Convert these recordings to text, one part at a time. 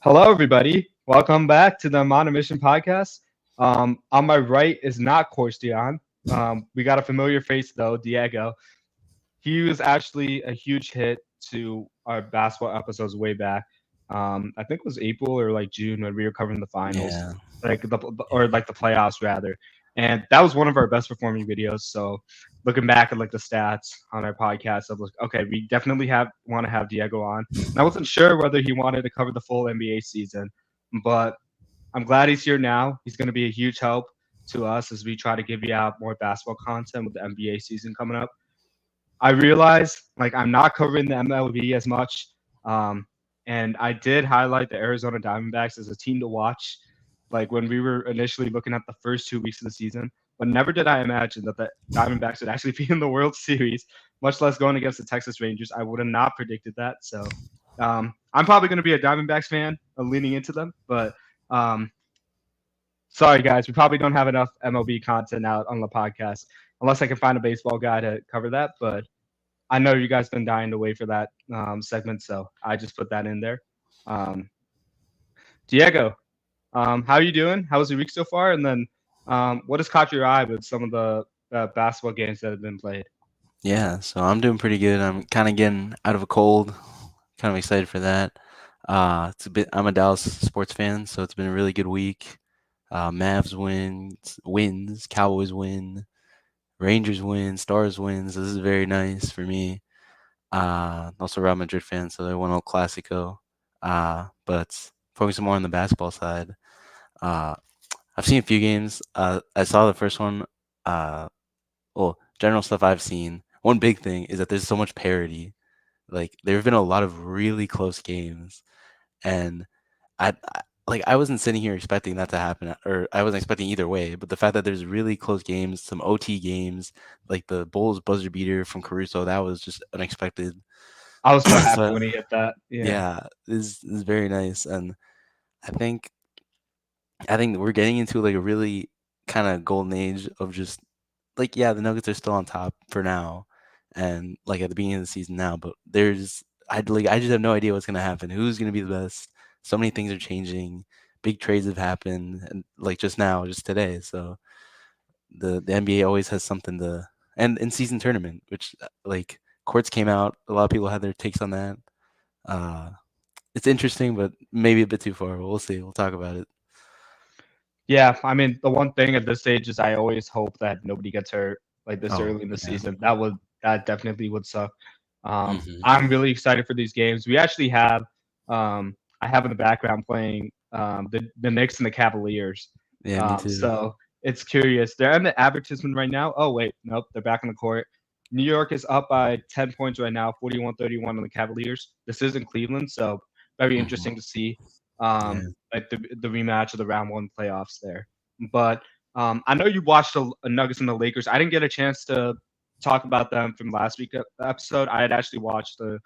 Hello, everybody. Welcome back to the Amon Mission podcast. On my right is not Corstian. We got a familiar face though, Diego. He was actually a huge hit to our basketball episodes way back. I think it was April or like June when we were covering the finals, Yeah. like the playoffs rather. And that was one of our best performing videos. So looking back at like the stats on our podcast, I was like, okay, we definitely have want to have Diego on. And I wasn't sure whether he wanted to cover the full NBA season, but I'm glad he's here now. He's going to be a huge help to us as we try to give you out more basketball content with the NBA season coming up. I realize like I'm not covering the MLB as much, um, and I did highlight the Arizona Diamondbacks as a team to watch, like when we were initially looking at the first 2 weeks of the season. But never did I imagine that the Diamondbacks would actually be in the World Series, much less going against the Texas Rangers. I would have not predicted that. So I'm probably going to be a Diamondbacks fan, leaning into them. But um, sorry, guys, we probably don't have enough MLB content out on the podcast unless I can find a baseball guy to cover that. But I know you guys been dying to wait for that segment, so I just put that in there. Um, Diego, how are you doing? How was your week so far? And then, what has caught your eye with some of the basketball games that have been played? Yeah, so I'm doing pretty good. I'm kind of getting out of a cold. Kind of excited for that. I'm a Dallas sports fan, so it's been a really good week. Mavs wins, Cowboys win, Rangers win, Stars wins. This is very nice for me. Also Real Madrid fan, so they won El Clasico. But focusing more on the basketball side. Uh, I've seen a few games. I saw the first one. Uh, well, general stuff I've seen. One big thing is that there's so much parity. Like there have been a lot of really close games, and I wasn't sitting here expecting that to happen, or I wasn't expecting either way. But the fact that there's really close games, some OT games, like the Bulls buzzer beater from Caruso, that was just unexpected. I was so happy So when he hit that. Yeah. yeah, this is very nice, and I think I think we're getting into like a really kind of golden age of just like yeah, the Nuggets are still on top for now, and like at the beginning of the season now. But I just have no idea what's gonna happen. Who's gonna be the best? So many things are changing. Big trades have happened, and like just now, just today. So the NBA always has something to and in season tournament, which like courts came out. A lot of people had their takes on that. Uh, it's interesting, but maybe a bit too far. We'll see. We'll talk about it. Yeah, I mean, the one thing at this stage is I always hope that nobody gets hurt like this Oh early in the yeah. season. That definitely would suck. Hmm. I'm really excited for these games. We actually have I have in the background playing the Knicks and the Cavaliers. Yeah, me too. So it's curious. They're in the advertisement right now. Oh wait, nope, they're back on the court. New York is up by 10 points right now, 41-31 on the Cavaliers. This is in Cleveland, so very Hmm. interesting to see. Yeah. Like the rematch of the round one playoffs there. But I know you watched the Nuggets and the Lakers. I didn't get a chance to talk about them from last week episode. I had actually watched the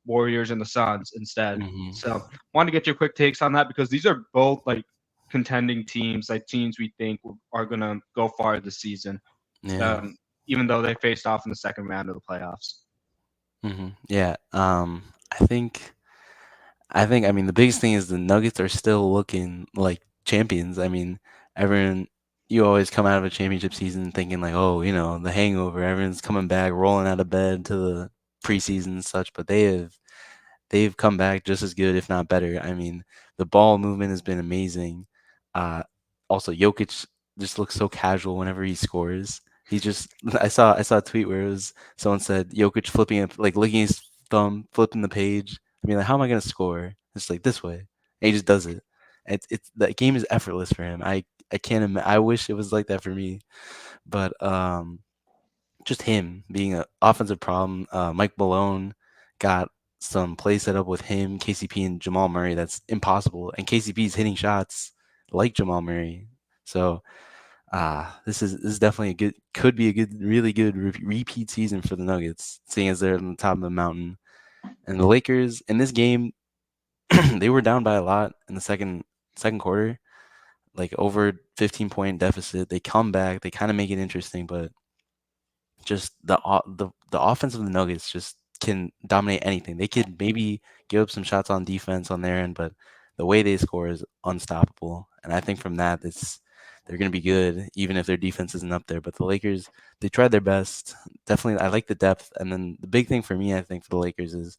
Warriors and the Suns instead. Hmm. So wanted to get your quick takes on that because these are both like contending teams, like teams we think are gonna go far this season. Yeah. Um, even though they faced off in the second round of the playoffs. Yeah. I think I mean the biggest thing is the Nuggets are still looking like champions. I mean, everyone you always come out of a championship season thinking like, oh, the hangover. Everyone's coming back, rolling out of bed to the preseason and such, but they've come back just as good, if not better. I mean, the ball movement has been amazing. Uh, Also, Jokic just looks so casual whenever he scores. He just I saw a tweet where it was someone said Jokic flipping it, like licking his thumb, flipping the page. I mean, like, how am I gonna score? It's like this way, and he just does it. It's the game is effortless for him. I can't I wish it was like that for me, but just him being an offensive problem. Mike Malone got some play set up with him, KCP, and Jamal Murray. That's impossible. And KCP is hitting shots like Jamal Murray. So this is definitely a good, could be a good, really good repeat season for the Nuggets, seeing as they're on the top of the mountain. And the Lakers in this game, they were down by a lot in the second quarter, like over 15-point deficit. They come back, they kind of make it interesting, but just the offense of the Nuggets just can dominate anything. They could maybe give up some shots on defense on their end, but the way they score is unstoppable. And I think from that, they're going to be good, even if their defense isn't up there. But the Lakers, they tried their best. Definitely, I like the depth. And then the big thing for me, I think, for the Lakers is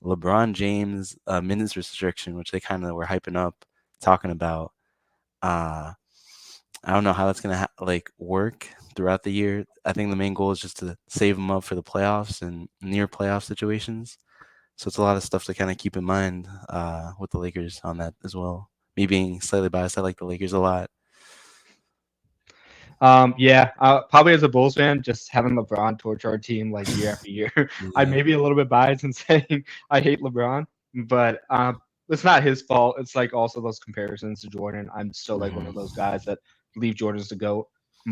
LeBron James minutes restriction, which they kind of were hyping up, talking about. Uh, I don't know how that's gonna like work throughout the year. I think the main goal is just to save him up for the playoffs and near playoff situations. So it's a lot of stuff to kind of keep in mind with the Lakers on that as well. Me being slightly biased, I like the Lakers a lot. Yeah, probably as a Bulls fan, just having LeBron torch our team like year after year, I Yeah. may be a little bit biased in saying I hate LeBron, but it's not his fault. It's like also those comparisons to Jordan. I'm still like one Hmm. of those guys that believe Jordan's the GOAT,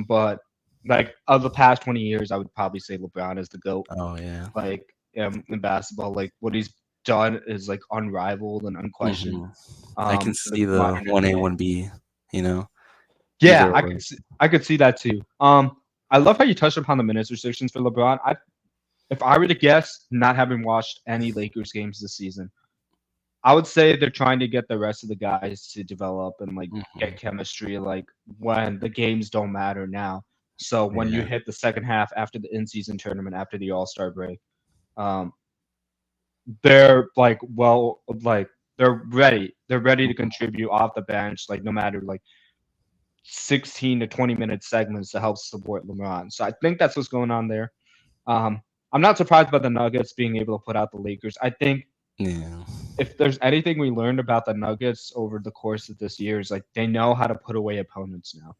but like of the past 20 years, I would probably say LeBron is the GOAT. Oh yeah. Like in basketball, like what he's done is like unrivaled and unquestioned Hmm. I can for the see the modern 1A, NBA. 1B, you know, Yeah, either or. I could see that too. I love how you touched upon the minutes restrictions for LeBron. If I were to guess, not having watched any Lakers games this season, I would say they're trying to get the rest of the guys to develop and like Hmm. get chemistry, like when the games don't matter now. So when you Yeah. hit the second half after the in-season tournament, after the All-Star break, um, they're like like they're ready. They're ready to Mhm. contribute off the bench, like no matter like 16 to 20-minute segments to help support LeBron. So I think that's what's going on there. Um, I'm not surprised by the Nuggets being able to put out the Lakers. I think Yeah. if there's anything we learned about the Nuggets over the course of this year is like they know how to put away opponents now.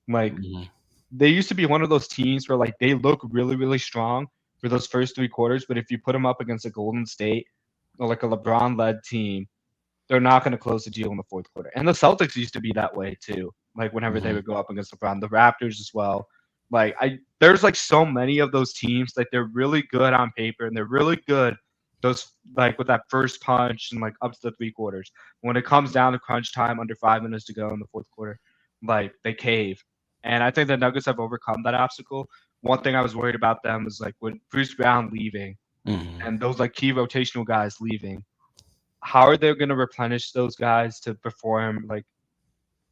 Like Hmm. they used to be one of those teams where like they look really, really strong for those first 3 quarters, but if you put them up against a Golden State or like a LeBron led team, they're not going to close the deal in the fourth quarter. And the Celtics used to be that way too. Like whenever they Hmm. would go up against LeBron, the Raptors as well. There's like so many of those teams. Like they're really good on paper and they're really good. Those like with that first punch and like up to the 3 quarters. When it comes down to crunch time, under 5 minutes to go in the fourth quarter, like they cave. And I think the Nuggets have overcome that obstacle. One thing I was worried about them is like when Bruce Brown leaving Hmm. and those like key rotational guys leaving, how are they going to replenish those guys to perform like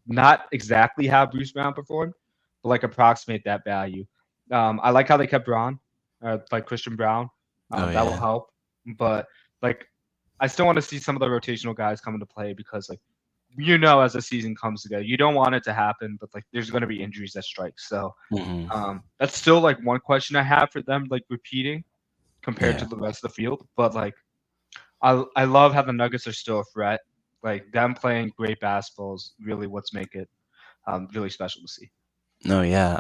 not exactly how Bruce Brown performed, but like approximate that value? I like how they kept Braun, like Christian Brown. Oh That will yeah. help, but like I still want to see some of the rotational guys come into play because like as the season comes together, you don't want it to happen, but like there's going to be injuries that strike. So Hmm. that's still like one question I have for them, like repeating compared Yeah. to the rest of the field. But like I love how the Nuggets are still a threat. Like them playing great basketball is really what's make it really special to see. No, yeah.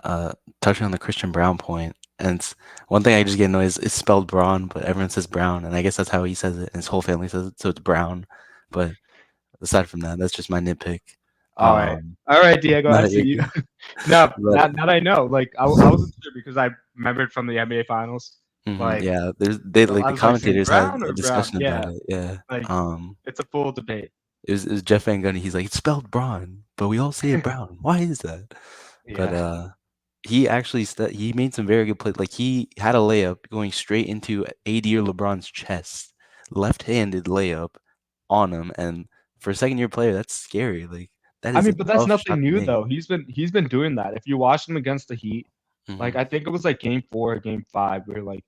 Touching on the Christian Brown point, and it's one thing I just get annoyed is it's spelled Braun, but everyone says Brown, and I guess that's how he says it, and his whole family says it, so it's Brown. But aside from that, that's just my nitpick. All right, Um, all right, Diego, I no, see you're you. good. No, But not I know. Like I wasn't sure because I remembered from the NBA Finals. Like yeah, they like I the was like saying commentators had Brown a or Brown. discussion about Yeah, it. Yeah. like it's a full debate. It was Jeff Van Gundy. He's like, it's spelled Braun, but we all say it Brown. Why is that? But Yeah. he actually he made some very good plays. Like he had a layup going straight into AD or LeBron's chest, left-handed layup on him, and for a second-year player, that's scary. Like that I is a mean, but that's tough nothing shot to new make. though. He's been doing that. If you watch him against the Heat, like Hmm. I think it was like game 4 or game 5 where like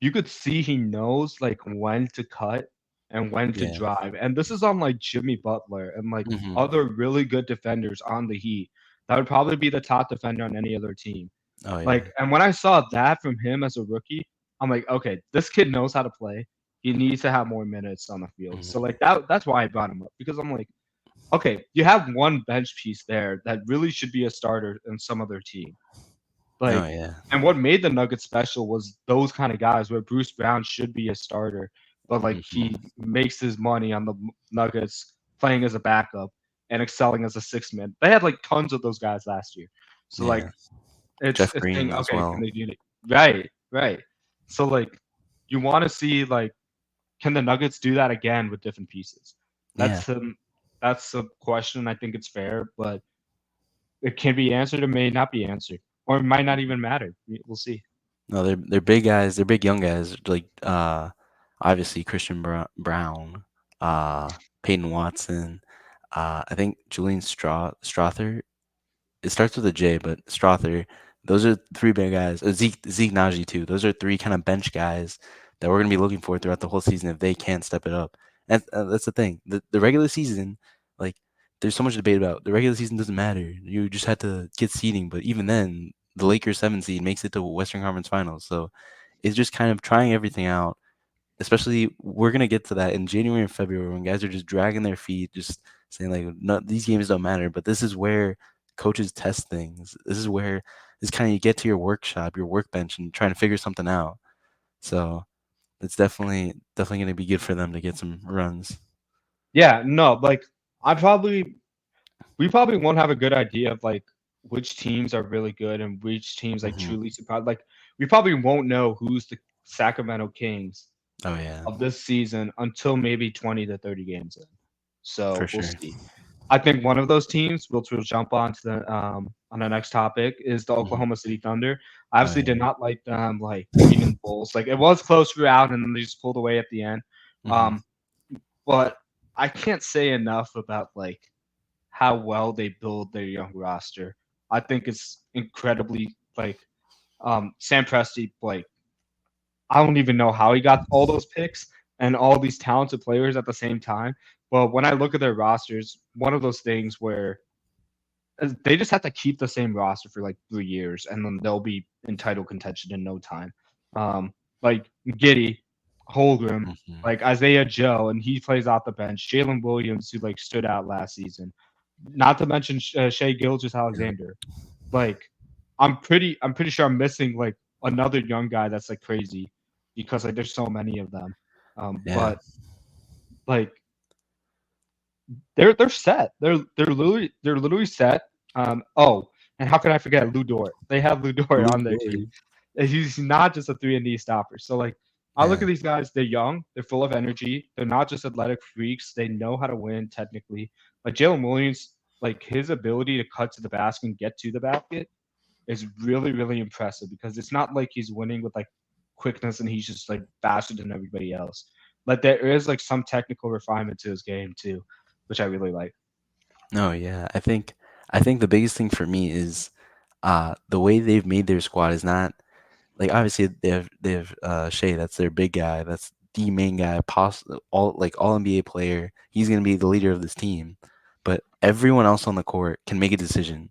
you could see he knows like when to cut and when to Yeah. drive. And this is on like Jimmy Butler and like Hmm. other really good defenders on the Heat. That would probably be the top defender on any other team. Oh yeah. Like, and when I saw that from him as a rookie, I'm like, okay, this kid knows how to play. He needs to have more minutes on the field. So Hmm. like that's why I brought him up because I'm like, okay, you have one bench piece there that really should be a starter in some other team. Oh Like, yeah. and what made the Nuggets special was those kind of guys where Bruce Brown should be a starter, but like Hmm. he makes his money on the Nuggets playing as a backup and excelling as a six man. They had like tons of those guys last year. So like Yeah. it's Jeff it's Green saying, as okay, can well. they do it? Right, right. So like you want to see like can the Nuggets do that again with different pieces? Yeah. That's um that's a question. I think it's fair, but it can be answered. It may not be answered, or it might not even matter. We'll see. No, they're big guys. They're big young guys. Like obviously Christian Brown, Peyton Watson. I think Julian Strother. It starts with a J, but Strother. Those are three big guys. Zeke Naji too. Those are three kind of bench guys that we're gonna be looking for throughout the whole season if they can step it up. And that's the thing. The regular season, like, there's so much debate about. The regular season doesn't matter. You just had to get seeding, but even then, the Lakers 7 seed makes it to Western Conference Finals. So it's just kind of trying everything out, especially we're gonna get to that in January and February when guys are just dragging their feet, just saying like, no, these games don't matter. But this is where coaches test things. This is where this kind of you get to your workshop, your workbench, and trying to figure something out. So it's definitely gonna be good for them to get some runs. Yeah, no, like I probably we probably won't have a good idea of like which teams are really good and which teams like Hmm. truly surprise. Like we probably won't know who's the Sacramento Kings Oh yeah, of this season until maybe 20 to 30 games in. for So we'll sure. see. I think one of those teams, which we'll jump on to the on the next topic, is the Hmm. Oklahoma City Thunder. I Oh obviously did yeah. not like them like beating the Bulls. Like it was close throughout, and then they just pulled away at the end. Hmm. Um, but I can't say enough about like how well they build their young roster. I think it's incredibly like Sam Presti, like I don't even know how he got all those picks and all these talented players at the same time. But when I look at their rosters, one of those things where they just have to keep the same roster for like 3 years, and then they'll be in title contention in no time. Like Giddy, Holgram, Hmm. like Isaiah Joe, and he plays off the bench. Jalen Williams, who like stood out last season. Not to mention Shea Gilgis Yeah. Alexander. Like I'm pretty sure I'm missing like another young guy that's like crazy because like there's so many of them. Yeah. But like they're set. They're literally set. Oh, and how can I forget Lou Dort? They have Lou Dort Lou on their team. Dort. And he's not just a 3-and-D stopper. So like I look Yeah. at these guys, they're young, they're full of energy, they're not just athletic freaks, they know how to win technically. Like Jalen Williams, like his ability to cut to the basket and get to the basket is really, really impressive because it's not like he's winning with like quickness and he's just like faster than everybody else. Like there is like some technical refinement to his game too, which I really like. No, yeah. I think the biggest thing for me is the way they've made their squad is not like obviously they have Shea, that's their big guy, that's the main guy, all NBA player. He's gonna be the leader of this team. But everyone else on the court can make a decision.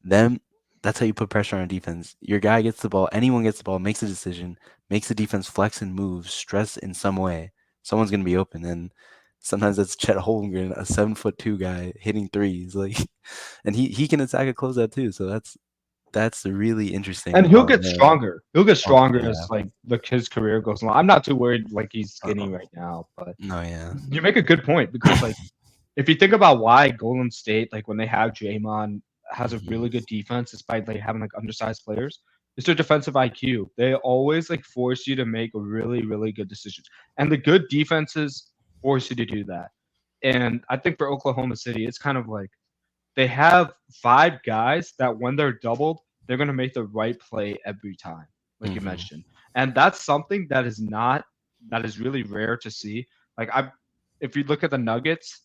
Them That's how you put pressure on defense. Your guy gets the ball, anyone gets the ball, makes a decision, makes the defense flex and move, stress in some way. Someone's gonna be open, and sometimes that's Chet Holmgren, a 7'2" guy hitting threes, like, and he can attack a closeout too. So that's really interesting And he'll about get them. stronger. He'll get Oh stronger yeah. as like his career goes along. I'm not too worried like he's skinny Uh-oh. right now, but No, yeah. you make a good point because like if you think about why Golden State, like when they have Draymond, has a Hmm. really good defense despite like having like undersized players, it's their defensive IQ. They always like force you to make really, really good decisions. And the good defenses force you to do that. And I think for Oklahoma City, it's kind of like they have five guys that when they're doubled, they're gonna make the right play every time, like you Hmm. mentioned. And that's something that is not that is really rare to see. Like I if you look at the Nuggets,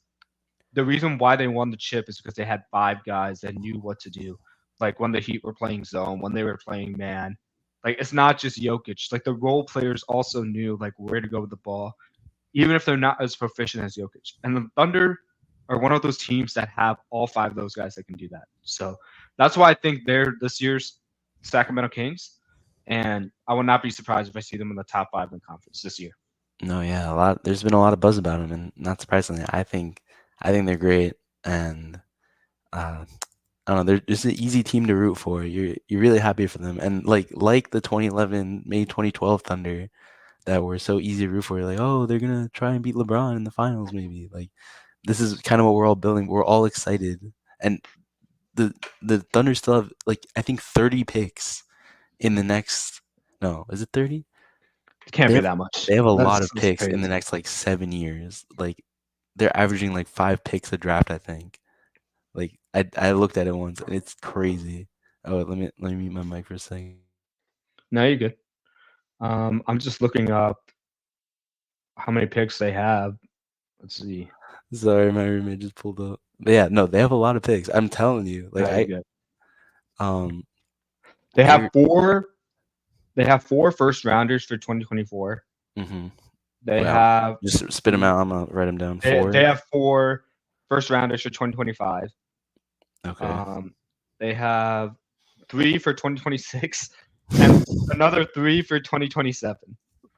the reason why they won the chip is because they had five guys that knew what to do. Like when the Heat were playing zone, when they were playing man. Like it's not just Jokic. Like the role players also knew like where to go with the ball, even if they're not as proficient as Jokic. And the Thunder are one of those teams that have all five of those guys that can do that. So that's why I think they're this year's Sacramento Kings. And I would not be surprised if I see them in the top five in the conference this year. No, yeah. A lot. There's been a lot of buzz about them, and not surprisingly, I think they're great, and uh, I don't know. They're just an easy team to root for. You're really happy for them, and like the 2011, maybe 2012 Thunder that were so easy to root for. You're like, oh, they're gonna try and beat LeBron in the finals, maybe. Like this is kind of what we're all building. We're all excited, and the the Thunder still have like I think 30 picks in the next. No, is it 30? It can't They be have that much. they have a lot of That's picks in the crazy. next like 7 years. Like they're averaging like 5 picks a draft, I think. Like I looked at it once and it's crazy. Oh, let me mute my mic for a second. No, you're good. I'm just looking up how many picks they have. Let's see. Sorry, my roommate just pulled up. But yeah, no, they have a lot of picks. I'm telling you, like Very good. um, They have they're four. They have four first rounders for 2024. mm-hmm. They Well, have just spit them out. I'm gonna write them down. they Four. have four first rounders for 2025. Okay. Um, they have three for 2026 and another three for 2027.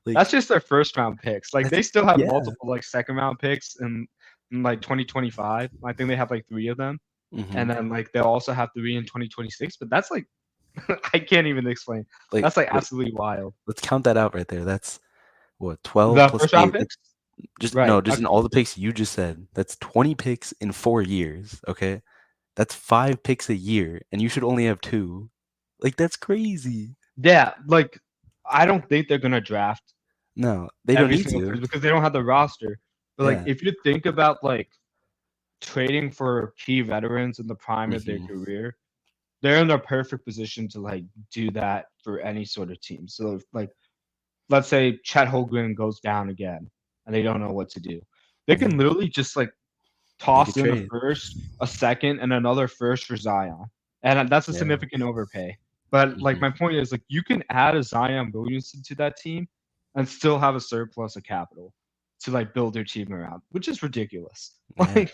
Like That's just their first round picks. Like that's they still have yeah. multiple like second round picks in like 2025. I think they have like three of them. Mm-hmm. And then like they'll also have three in 2026. But that's like I can't even explain. Like That's like wait, absolutely wild. let's count that out right there. That's what 12 The plus first round 8. picks? Just Right. no, just in Okay. all the picks you just said. That's 20 picks in 4 years. Okay, that's 5 picks a year, and you should only have two. Like that's crazy. Yeah, like I don't think they're gonna draft No, they don't every need single to. person because they don't have the roster. But like Yeah. if you think about like trading for key veterans in the prime of their Mm-hmm. career, they're in a perfect position to like do that for any sort of team. So if, like let's say Chet Holmgren goes down again and they don't know what to do. They can Mm-hmm. literally just like Make a toss in a trade. first, a second, and another first for Zion. And that's a Yeah. significant overpay. But like Mm-hmm. my point is like you can add a Zion Williamson to that team and still have a surplus of capital to like build your team around, which is ridiculous. Yeah.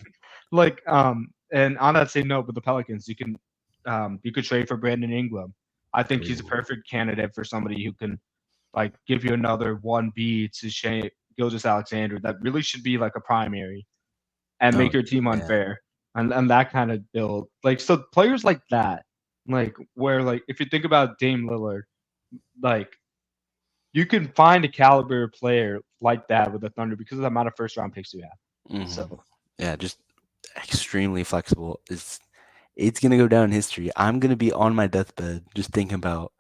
And on that same note with the Pelicans, you could trade for Brandon Ingram. I think he's a Ooh. perfect candidate for somebody who can like give you another 1B to Shea Gilgis Alexander that really should be like a primary and Oh, make your team yeah. unfair and that kind of build. Like so players like that, like where like if you think about Dame Lillard, like you can find a caliber player like that with the Thunder because of the amount of first round picks you have. Mm-hmm. So Yeah, just extremely flexible. It's gonna go down in history. I'm gonna be on my deathbed just thinking about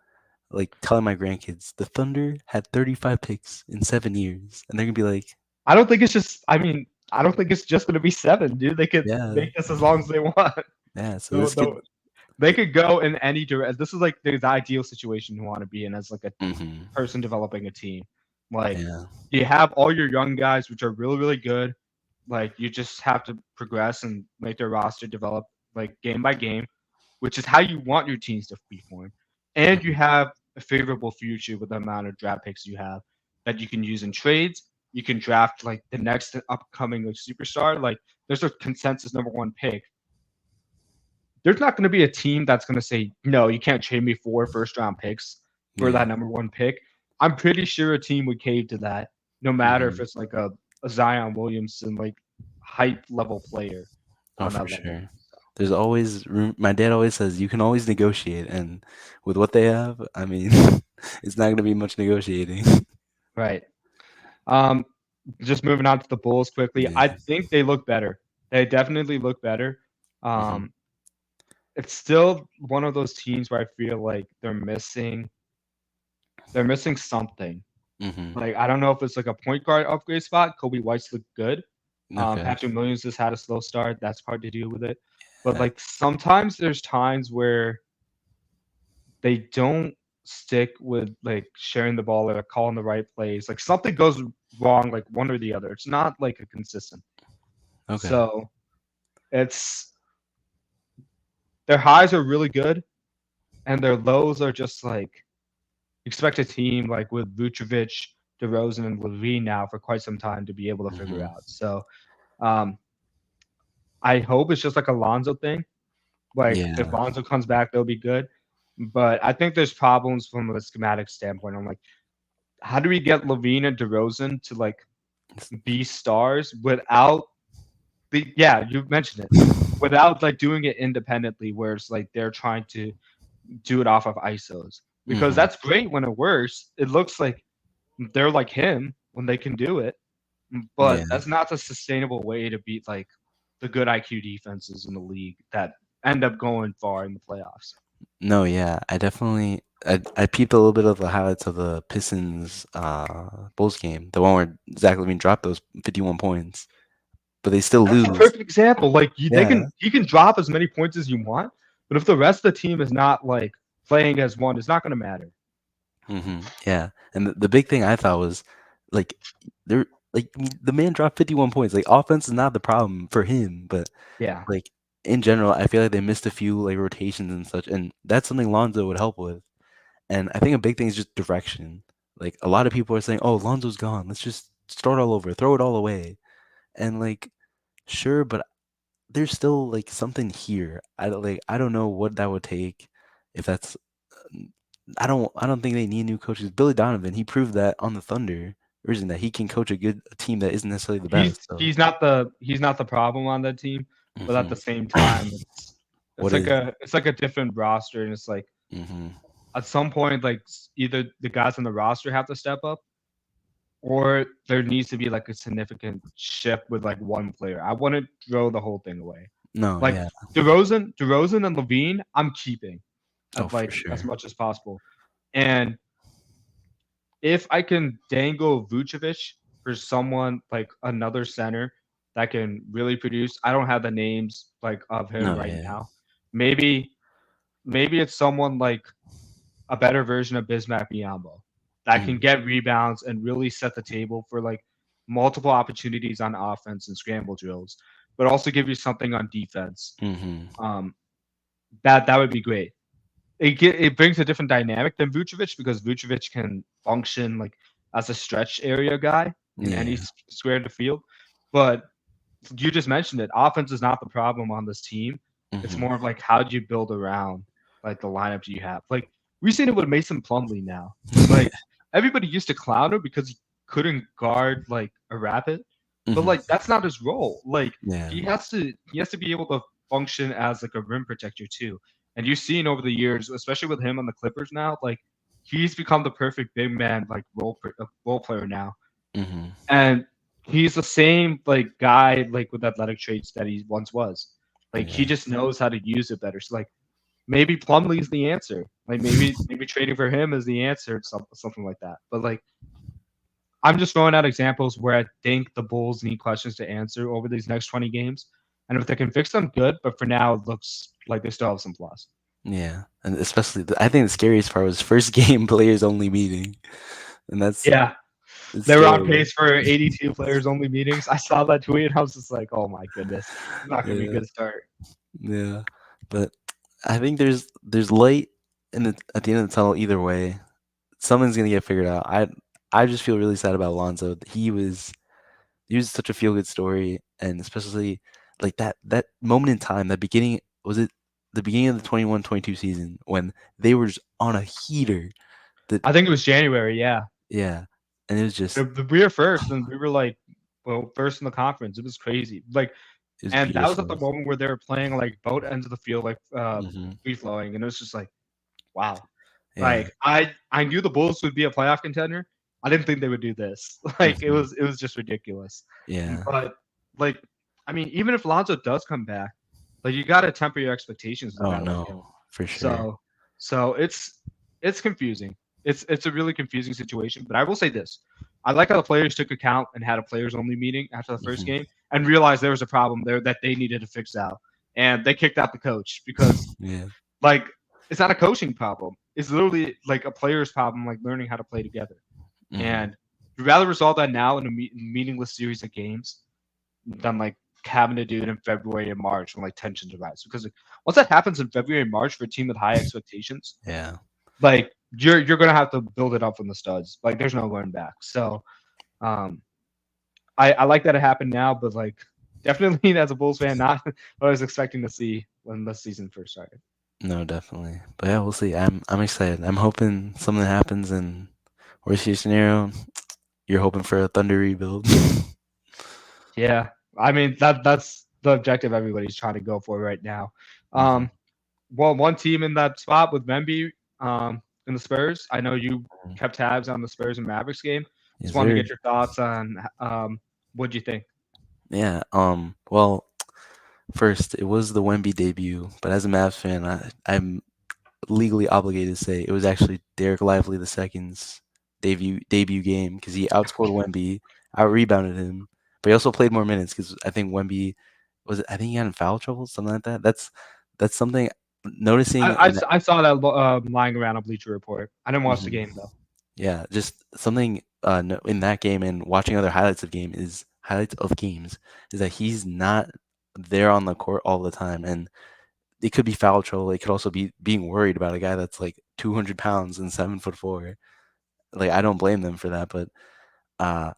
like telling my grandkids the Thunder had 35 picks in 7 years, and they're gonna be like, I don't think it's just I don't think it's just gonna be seven, dude. They could yeah, make this as long as they want. yeah. So No, this could, no, they could go in any direction. This is like the ideal situation you want to be in as like a mm-hmm. person developing a team. Like Yeah, you have all your young guys, which are really, really good. Like you just have to progress and make their roster develop like game by game, which is how you want your teams to be formed. And you mm-hmm. have a favorable future with the amount of draft picks you have that you can use in trades. You can draft like the next upcoming like, superstar. Like there's a consensus number one pick. There's not going to be a team that's going to say, no, you can't trade me four first round picks for Yeah, that number one pick. I'm pretty sure a team would cave to that, no matter if mm-hmm. it's like a Zion Williamson, like hype level player Oh, on for that level. sure. There's always room. My dad always says you can always negotiate, and with what they have, I mean, it's not gonna be much negotiating. Right. Um, just moving on to the Bulls quickly. Yeah. I think they look better. They definitely look better. Mm-hmm. Um, it's still one of those teams where I feel like they're missing something. Mm-hmm. Like I don't know if it's like a point guard upgrade spot. Kobe White's looked good. Okay. Patrick Williams has had a slow start. That's part to do with it. But like sometimes there's times where they don't stick with like sharing the ball or calling the right plays. Like something goes wrong, like one or the other. It's not like a consistent. Okay. So it's their highs are really good and their lows are just like expect a team like with Vucevic, DeRozan, and Levine now for quite some time to be able to figure Mm-hmm. out. So um, I hope it's just like a Lonzo thing. Like if Yeah. Lonzo comes back, they'll be good. But I think there's problems from a schematic standpoint. I'm like, how do we get Levine and DeRozan to like be stars without the yeah, you mentioned it. Without like doing it independently where it's like they're trying to do it off of ISOs. Because Mm-hmm. that's great when it works. It looks like they're like him when they can do it. But Yeah. that's not a sustainable way to beat like the good IQ defenses in the league that end up going far in the playoffs. No, yeah. I peeped a little bit of the highlights of the Pistons Bulls game, the one where Zach Levine dropped those 51 points, but they still That's a lose. perfect example. Like Yeah. he can drop as many points as you want, but if the rest of the team is not like playing as one, it's not going to matter. Yeah. And the big thing I thought was like there. Like, I mean, the man dropped 51 points. Like, offense is not the problem for him, but Yeah. like in general, I feel like they missed a few like rotations and such, and that's something Lonzo would help with. And I think a big thing is just direction. Like a lot of people are saying, "Oh, Lonzo's gone. Let's just start all over, throw it all away." And like, sure, but there's still like something here. I don't know what that would take. If that's, I don't think they need new coaches. Billy Donovan, he proved that on the Thunder, reason that he can coach a team that isn't necessarily the best. So, He's not the problem on that team, but at the hmm same time, what is? it's like a different roster, and it's like Hmm at some point, like either the guys on the roster have to step up, or there needs to be like a significant shift with like one player. I want to throw the whole thing away. No, Like yeah, DeRozan and Levine, I'm keeping oh at for like as sure. much as possible. And if I can dangle Vucevic for someone like another center that can really produce, I don't have the names like of him No, right yeah. now. Maybe maybe it's someone like a better version of Bismack Biyombo that can Mhm, get rebounds and really set the table for like multiple opportunities on offense and scramble drills, but also give you something on defense. mhm. Um, that would be great. It brings a different dynamic than Vucevic because Vucevic can function like as a stretch area guy in any Yeah. square of the field. But you just mentioned it. Offense is not the problem on this team. It's Mhm. more of like how do you build around like the lineups you have. Like we've seen it with Mason Plumlee now. Like everybody used to clown him because he couldn't guard like a rapid, but Mhm. like that's not his role. Like Yeah. he has to be able to function as like a rim protector too. And you've seen over the years, especially with him on the Clippers now, like he's become the perfect big man like role player now. Mhm. And he's the same like guy like with athletic traits that he once was. Like he Yeah. just knows how to use it better. So like maybe Plumlee's the answer. Like maybe trading for him is the answer, something like that. But like I'm just throwing out examples where I think the Bulls need questions to answer over these next 20 games. And if they can fix them, good. But for now, it looks like they still have some flaws. Yeah. And especially I think the scariest part was first game players only meeting. And that's Yeah, it's they were on scary. pace for 82 players only meetings. I saw that tweet. And I was just like, oh my goodness, it's not going to be a Yeah. good start. Yeah. But I think there's light in the at the end of the tunnel either way. Something's gonna get figured out. I just feel really sad about Alonzo. He was such a feel good story, and especially like that moment in time, that beginning was it the beginning of the 21-22 season when they were just on a heater. That I think it was January. Yeah, yeah, and it was just we were first, and we were like, well, first in the conference. It was crazy. Like, it was and that was at the beautiful. moment where they were playing like both ends of the field, like Hmm free flowing, and it was just like, wow. Yeah, Like I knew the Bulls would be a playoff contender. I didn't think they would do this. Like hmm it was just ridiculous. yeah. But like I mean, even if Lonzo does come back, like you got to temper your expectations with a Oh guy like him. no, for sure. So so it's confusing. It's a really confusing situation. But I will say this: I like how the players took account and had a players only meeting after the first Hmm game and realized there was a problem there that they needed to fix out, and they kicked out the coach because Yeah. like it's not a coaching problem. It's literally like a player's problem, like learning how to play together. hmm And you'd rather resolve that now in a meaningless series of games than like having to do it in February and March when like tensions arise. Because like, once that happens in February and March for a team with high expectations, Yeah. like you're gonna have to build it up from the studs. Like there's no going back. So um, I like that it happened now, but like definitely as a Bulls fan, not what I was expecting to see when the season first started. No, definitely. But yeah, we'll see. I'm excited. I'm hoping something happens, and worst case scenario, you're hoping for a Thunder rebuild. Yeah, I mean that's the objective everybody's trying to go for right now. hmm Um, well, one team in that spot with Memby in the Spurs. I know you kept tabs on the Spurs and Mavericks game. Yes, Just wanted to sir. get your thoughts on what do you think? Yeah. Well, first, it was the Wemby debut, but as a Mavs fan, I'm legally obligated to say it was actually Derek Lively the second's debut game because he outscored Wemby, out rebounded him, but he also played more minutes because I think Wemby was it, I think he got in foul trouble, something like that. That's something noticing in that. I saw that lying around on Bleacher Report. I didn't watch the Mhm. game though. Yeah, just something in that game and watching other highlights of games is that he's not there on the court all the time, and it could be foul trouble. It could also be being worried about a guy that's like 200 pounds and 7'4". Like I don't blame them for that, but uh,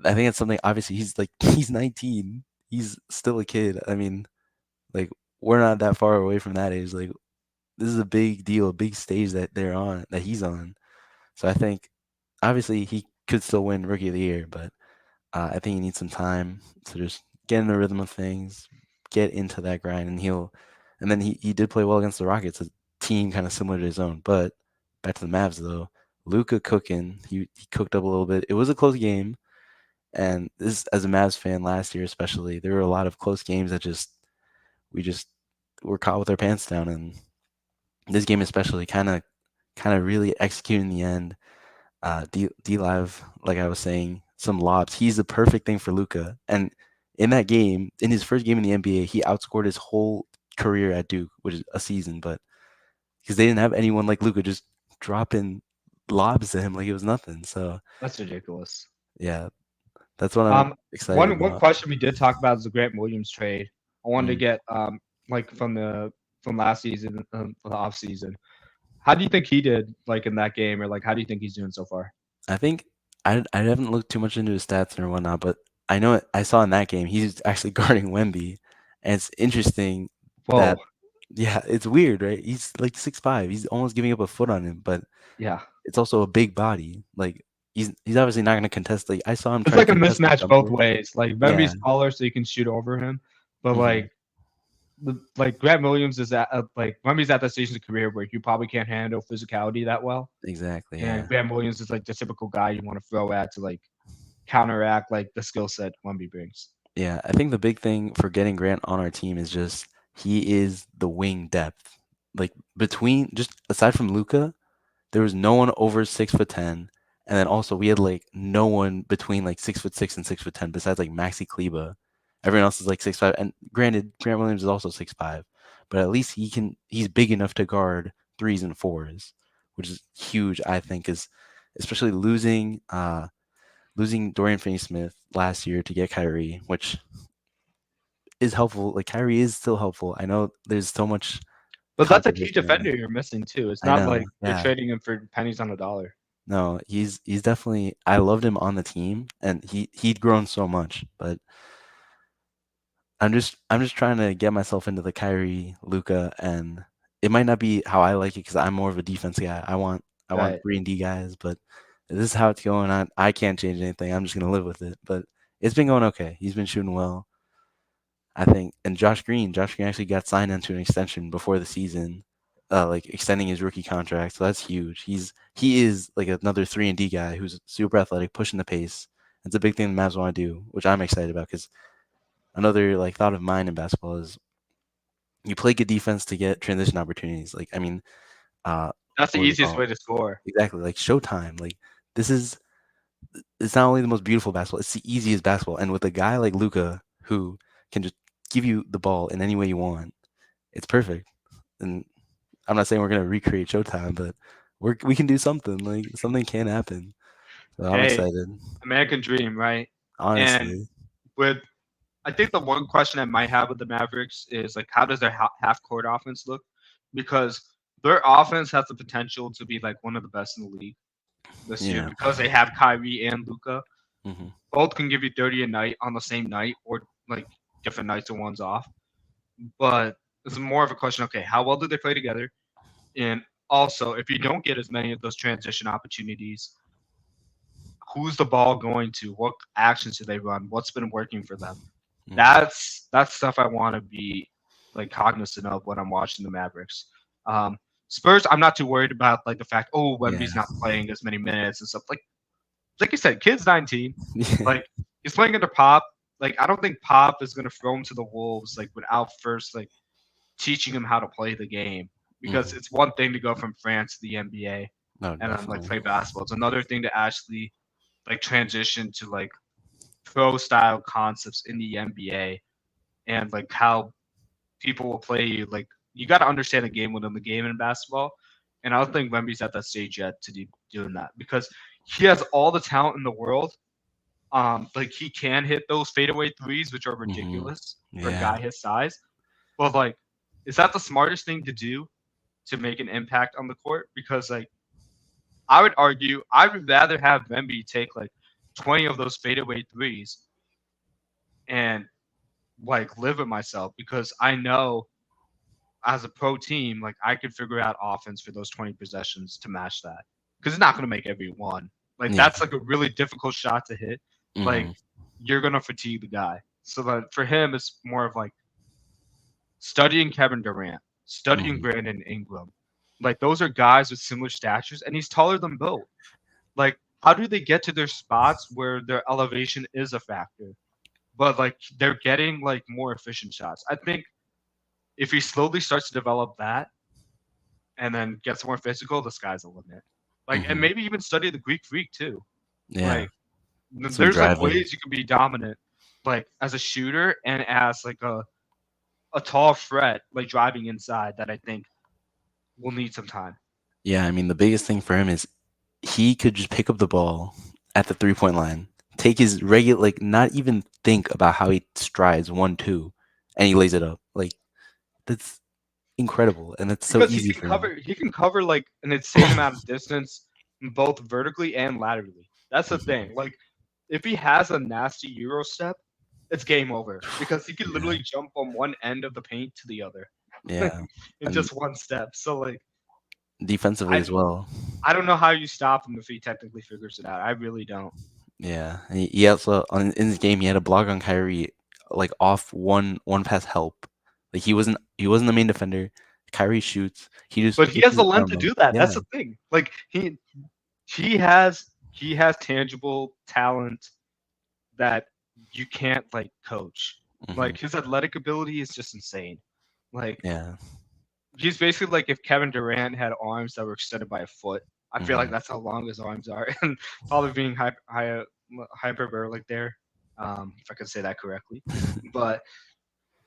I think it's something. Obviously, he's like he's 19. He's still a kid. I mean, like we're not that far away from that age. Like this is a big deal, a big stage that they're on, that he's on. So I think obviously he could still win Rookie of the Year, but I think he needs some time to just get in the rhythm of things, get into that grind, and And then he did play well against the Rockets, a team kind of similar to his own. But back to the Mavs though, Luka cooking, he cooked up a little bit. It was a close game, and this as a Mavs fan last year especially, there were a lot of close games that we just were caught with our pants down, and this game especially kind of really executed in the end. D Live, like I was saying, some lobs. He's the perfect thing for Luca. And in that game, in his first game in the NBA, he outscored his whole career at Duke, which is a season. But because they didn't have anyone like Luca just dropping lobs to him like it was nothing. So That's ridiculous. yeah, that's what I'm Um, excited one about. question we did talk about is the Grant Williams trade. I wanted to Mm. get like from last season, the off season. How do you think he did like in that game, or like how do you think he's doing so far? I think I haven't looked too much into his stats or whatnot, but I know I saw in that game he's actually guarding Wemby, and it's interesting that Whoa, yeah, it's weird, right? He's like 6'5". He's almost giving up a foot on him, but yeah, it's also a big body. Like he's obviously not going to contest. Like I saw him it's try to like a contest the mismatch both jumper. ways. Like Yeah. Wemby's taller, so you can shoot over him, but Hmm. like Grant Williams is at like Wemby's at that stage in his career where you probably can't handle physicality that well, Exactly. and Yeah. Grant Williams is like the typical guy you want to throw at to like counteract like the skill set Wemby brings. Yeah. I think the big thing for getting Grant on our team is just he is the wing depth. Like between just aside from Luca, there was no one over 6'10", and then also we had like no one between like 6'6" and 6'10" besides like Maxi Kleba. Everyone else is like 6'5", and granted, Grant Williams is also 6'5", but at least he's big enough to guard threes and fours, which is huge. I think is especially losing Dorian Finney-Smith last year to get Kyrie, which is helpful. Like Kyrie is still helpful. I know there's so much But that's a key controversy around defender him. you're missing too. It's I not know, like you're yeah. trading him for pennies on a dollar. No, he's definitely I loved him on the team and he'd grown so much, but I'm just trying to get myself into the Kyrie, Luca, and it might not be how I like it because I'm more of a defense guy. I want Right. 3 and D guys, but this is how it's going. I can't change anything. I'm just gonna live with it. But it's been going okay. He's been shooting well, I think. And Josh Green actually got signed into an extension before the season, like extending his rookie contract. So that's huge. He is like another 3 and D guy who's super athletic, pushing the pace. It's a big thing the Mavs want to do, which I'm excited about because another like thought of mine in basketball is you play good defense to get transition opportunities. Like I mean, That's the what was it easiest called? way to score. Exactly, like Showtime. Like this is it's not only the most beautiful basketball, it's the easiest basketball. And with a guy like Luca who can just give you the ball in any way you want, it's perfect. And I'm not saying we're gonna recreate Showtime, but we can do something. Like something can happen. So I'm Hey, excited. American dream, right? And Honestly. with I think the one question I might have with the Mavericks is like, how does their half court offense look? Because their offense has the potential to be like one of the best in the league this year Yeah. because they have Kyrie and Luca. Hmm. Both can give you 30 a night on the same night or like different nights or ones off. But it's more of a question, okay, how well do they play together? And also, if you don't get as many of those transition opportunities, who's the ball going to? What actions do they run? What's been working for them? Hmm. That's stuff I want to be like cognizant of when I'm watching the Mavericks. Um, Spurs, I'm not too worried about like the fact, oh, Yeah. Wemby's not playing as many minutes and stuff. Like you said, kid's 19. Yeah. Like he's playing under Pop. Like I don't think Pop is gonna throw him to the wolves like without first like teaching him how to play the game. Because Hmm. it's one thing to go from France to the NBA No, and then like definitely. play basketball. It's another thing to actually like transition to like pro style concepts in the NBA and like how people will play you. Like you got to understand the game within the game in basketball. And I don't think Wemby's at that stage yet to be doing that because he has all the talent in the world. Like he can hit those fadeaway threes, which are Hmm. ridiculous for a Yeah. guy his size. But like, is that the smartest thing to do to make an impact on the court? Because like, I would argue I would rather have Wemby take like 20 of those fadeaway threes and like live with myself because I know as a pro team, like I could figure out offense for those 20 possessions to match that. Because it's not going to make every one. Like Yeah. that's like a really difficult shot to hit. Like Hmm. you're going to fatigue the guy. So that for him, it's more of like studying Kevin Durant, studying Hmm. Brandon Ingram. Like those are guys with similar statures, and he's taller than both. Like how do they get to their spots where their elevation is a factor? But like they're getting like more efficient shots. I think if he slowly starts to develop that and then gets more physical, the sky's the limit. Like, and Hmm. maybe even study the Greek Freak too. Yeah. Like, Some there's like driving. ways you can be dominant, like as a shooter and as like a tall threat, like driving inside. That I think will need some time. Yeah. I mean, the biggest thing for him is he could just pick up the ball at the 3 point line, take his regular, like, not even think about how he strides 1, 2, and he lays it up. Like, that's incredible. And it's so Because easy for him. he can cover like an insane amount of distance, both vertically and laterally. That's the Mhm. thing. Like, if he has a nasty Euro step, it's game over because he can Yeah. literally jump from one end of the paint to the other Yeah. in And just one step. So like, defensively I as well. I don't know how you stop him if he technically figures it out. I really don't. Yeah. And he also, in this game, he had a block on Kyrie, like, off one pass help. Like, he wasn't the main defender. Kyrie shoots. He just But he puts has his the length arm to up. do that. That's Yeah. the thing. Like he has tangible talent that you can't like coach. Hmm. Like his athletic ability is just insane. Like Yeah. he's basically like if Kevin Durant had arms that were extended by a foot. I feel like Hmm. that's how long his arms are, and probably being hyperbolic there, if I can say that correctly. But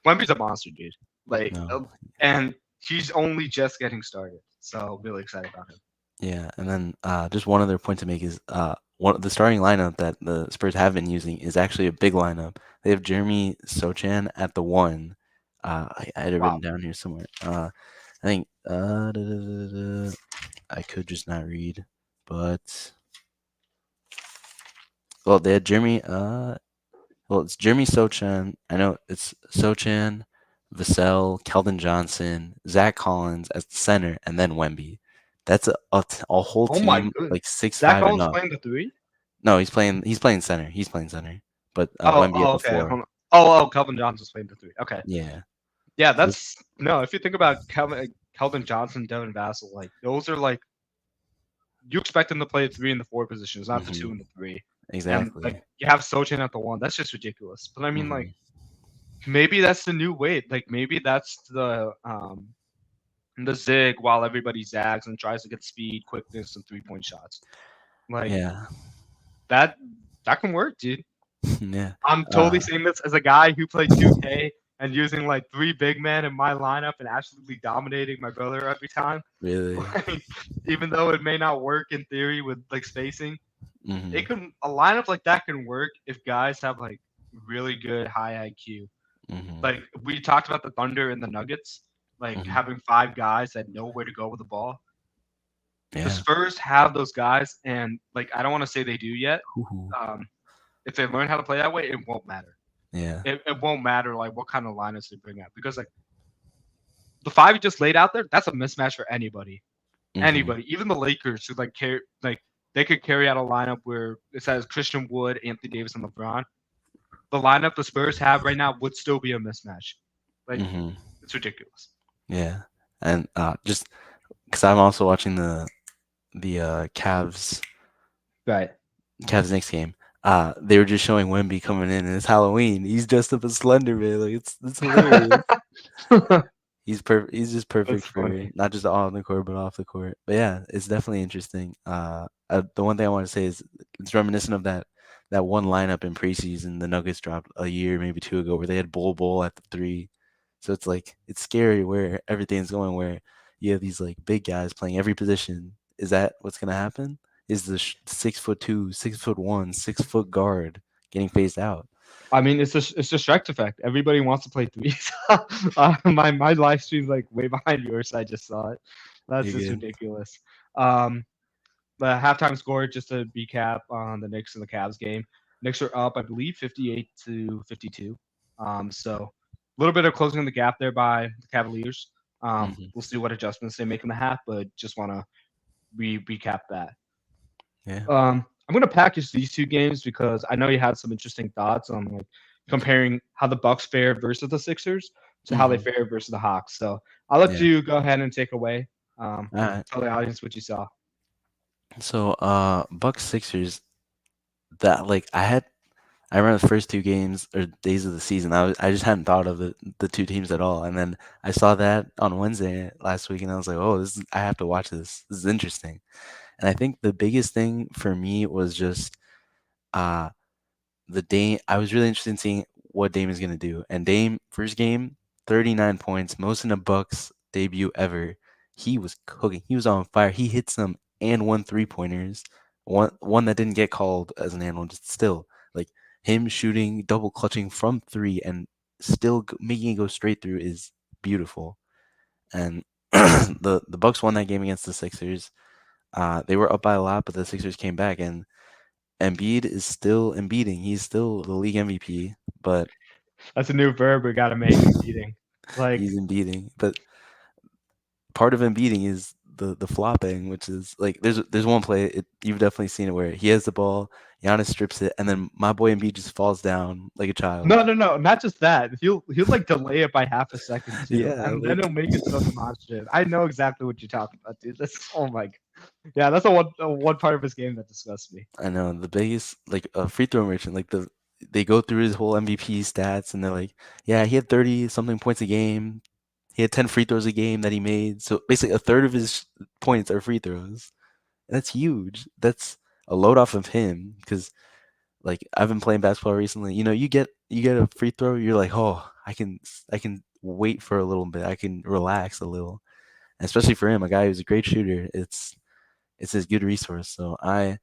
Wemby's a monster, dude. Like, No. and he's only just getting started. So really excited about him. Yeah, and then just one other point to make is one the starting lineup that the Spurs have been using is actually a big lineup. They have Jeremy Sochan at the one. I had it written Wow. down here somewhere. I think I could just not read, but well, they had Jeremy. Well, it's Jeremy Sochan. I know it's Sochan, Vassell, Keldon Johnson, Zach Collins as the center, and then Wemby. That's a whole Oh my team goodness. like six Zach five and Collins up. playing the three? No, he's playing center. He's playing center. But Wemby Oh, at the okay. four. Hold on. Oh, Calvin Johnson's playing the three. Okay. Yeah. Yeah, So that's no. If you think about Kelvin Johnson, Devin Vassell, like those are like you expect them to play the three and the four positions, not the two hmm and the three. And like exactly. you have Sochan at the one. That's just ridiculous. But I mean, like hmm maybe that's the new way. Like maybe that's the zig while everybody zags and tries to get speed, quickness, and 3 point shots. Like Yeah. that that can work, dude. Yeah. I'm Uh, totally saying this as a guy who played 2K and using like three big men in my lineup and absolutely dominating my brother every time. really. Like, even though it may not work in theory with like spacing, hmm it can a lineup like that can work if guys have like really good high IQ. hmm Like we talked about the Thunder and the Nuggets, like hmm having five guys that know where to go with the ball. The Yeah. Spurs have those guys, and like I don't want to say they do yet. Woo-hoo. Um, if they learn how to play that way, it won't matter. Yeah. It won't matter like what kind of lineups they bring out because like the five you just laid out there, that's a mismatch for anybody. hmm Anybody, even the Lakers who like they could carry out a lineup where it says Christian Wood, Anthony Davis, and LeBron. The lineup the Spurs have right now would still be a mismatch. Like hmm it's ridiculous. Yeah. And just because I'm also watching the Right. Cavs next game. They were just showing Wemby coming in, and it's Halloween. He's dressed up as Slender Man. Like it's hilarious. He's perfect. He's just That's perfect for funny. not just on the court but off the court. But yeah, it's definitely interesting. The one thing I want to say is it's reminiscent of that one lineup in preseason the Nuggets dropped a year, maybe two ago, where they had Bull at the three. So it's like it's scary where everything's going. Where you have these like big guys playing every position. Is that what's gonna happen? Is the 6'2", 6'1", 6 foot guard getting phased out? I mean, it's the Shrek effect. Everybody wants to play threes. My live stream's like way behind yours. I just saw it. That's You're just good. ridiculous. Um, the halftime score, just to recap on the Knicks and the Cavs game. Knicks are up, I believe, 58-52. So a little bit of closing the gap there by the Cavaliers. Hmm. We'll see what adjustments they make in the half, but just want to recap that. Yeah. I'm gonna package these two games because I know you had some interesting thoughts on like comparing how the Bucks fared versus the Sixers to how they Hmm. fared versus the Hawks. So I'll let Yeah. you go ahead and take away. Um, All right. tell the audience what you saw. So, Bucks Sixers. That like I remember the first two games or days of the season. I just hadn't thought of the two teams at all, and then I saw that on Wednesday last week, and I was like, oh, I have to watch this. This is interesting. And I think the biggest thing for me was just uh the Dame. I was really interested in seeing what Dame is gonna do. And Dame first game, 39 points, most in a Bucks debut ever. He was cooking. He was on fire. He hit some and one 3 pointers. One that didn't get called as an and one, just still like him shooting double clutching from three and still making it go straight through is beautiful. And the Bucks won that game against the Sixers. They were up by a lot, but the Sixers came back, and Embiid is still Embiiding. He's still the league MVP, but That's a new verb we got to make in beating. Like, he's Embiiding. But part of Embiiding is the flopping, which is like there's one play you've definitely seen it where he has the ball, Giannis strips it, and then my boy Embiid just falls down like a child. no, no, no, not just that. He'll like delay it by half a second too, Yeah, and then like he'll make it so demonstrative. I know exactly what you're talking about, dude. That's oh my, yeah, that's a one part of his game that disgusts me. I know the biggest like free throw merchant. Like they go through his whole MVP stats, and they're like, yeah, he had 30 something points a game. He had 10 free throws a game that he made. So basically, a third of his points are free throws. That's huge. That's a load off of him because like I've been playing basketball recently. You know, you get a free throw, you're like, oh, I can wait for a little bit. I can relax a little. And especially for him, a guy who's a great shooter, it's his good resource. So I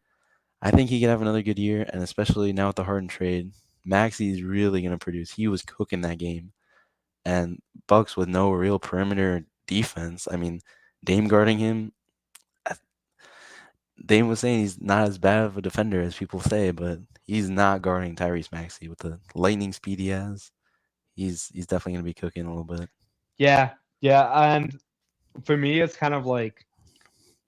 think he could have another good year, and especially now with the Harden trade, Maxi's really gonna produce. He was cooking that game, and Bucks with no real perimeter defense. I mean, Dame guarding him. Dame was saying he's not as bad of a defender as people say, but he's not guarding Tyrese Maxey with the lightning speed he has. He's definitely gonna be cooking a little bit. Yeah, yeah, and for me, it's kind of like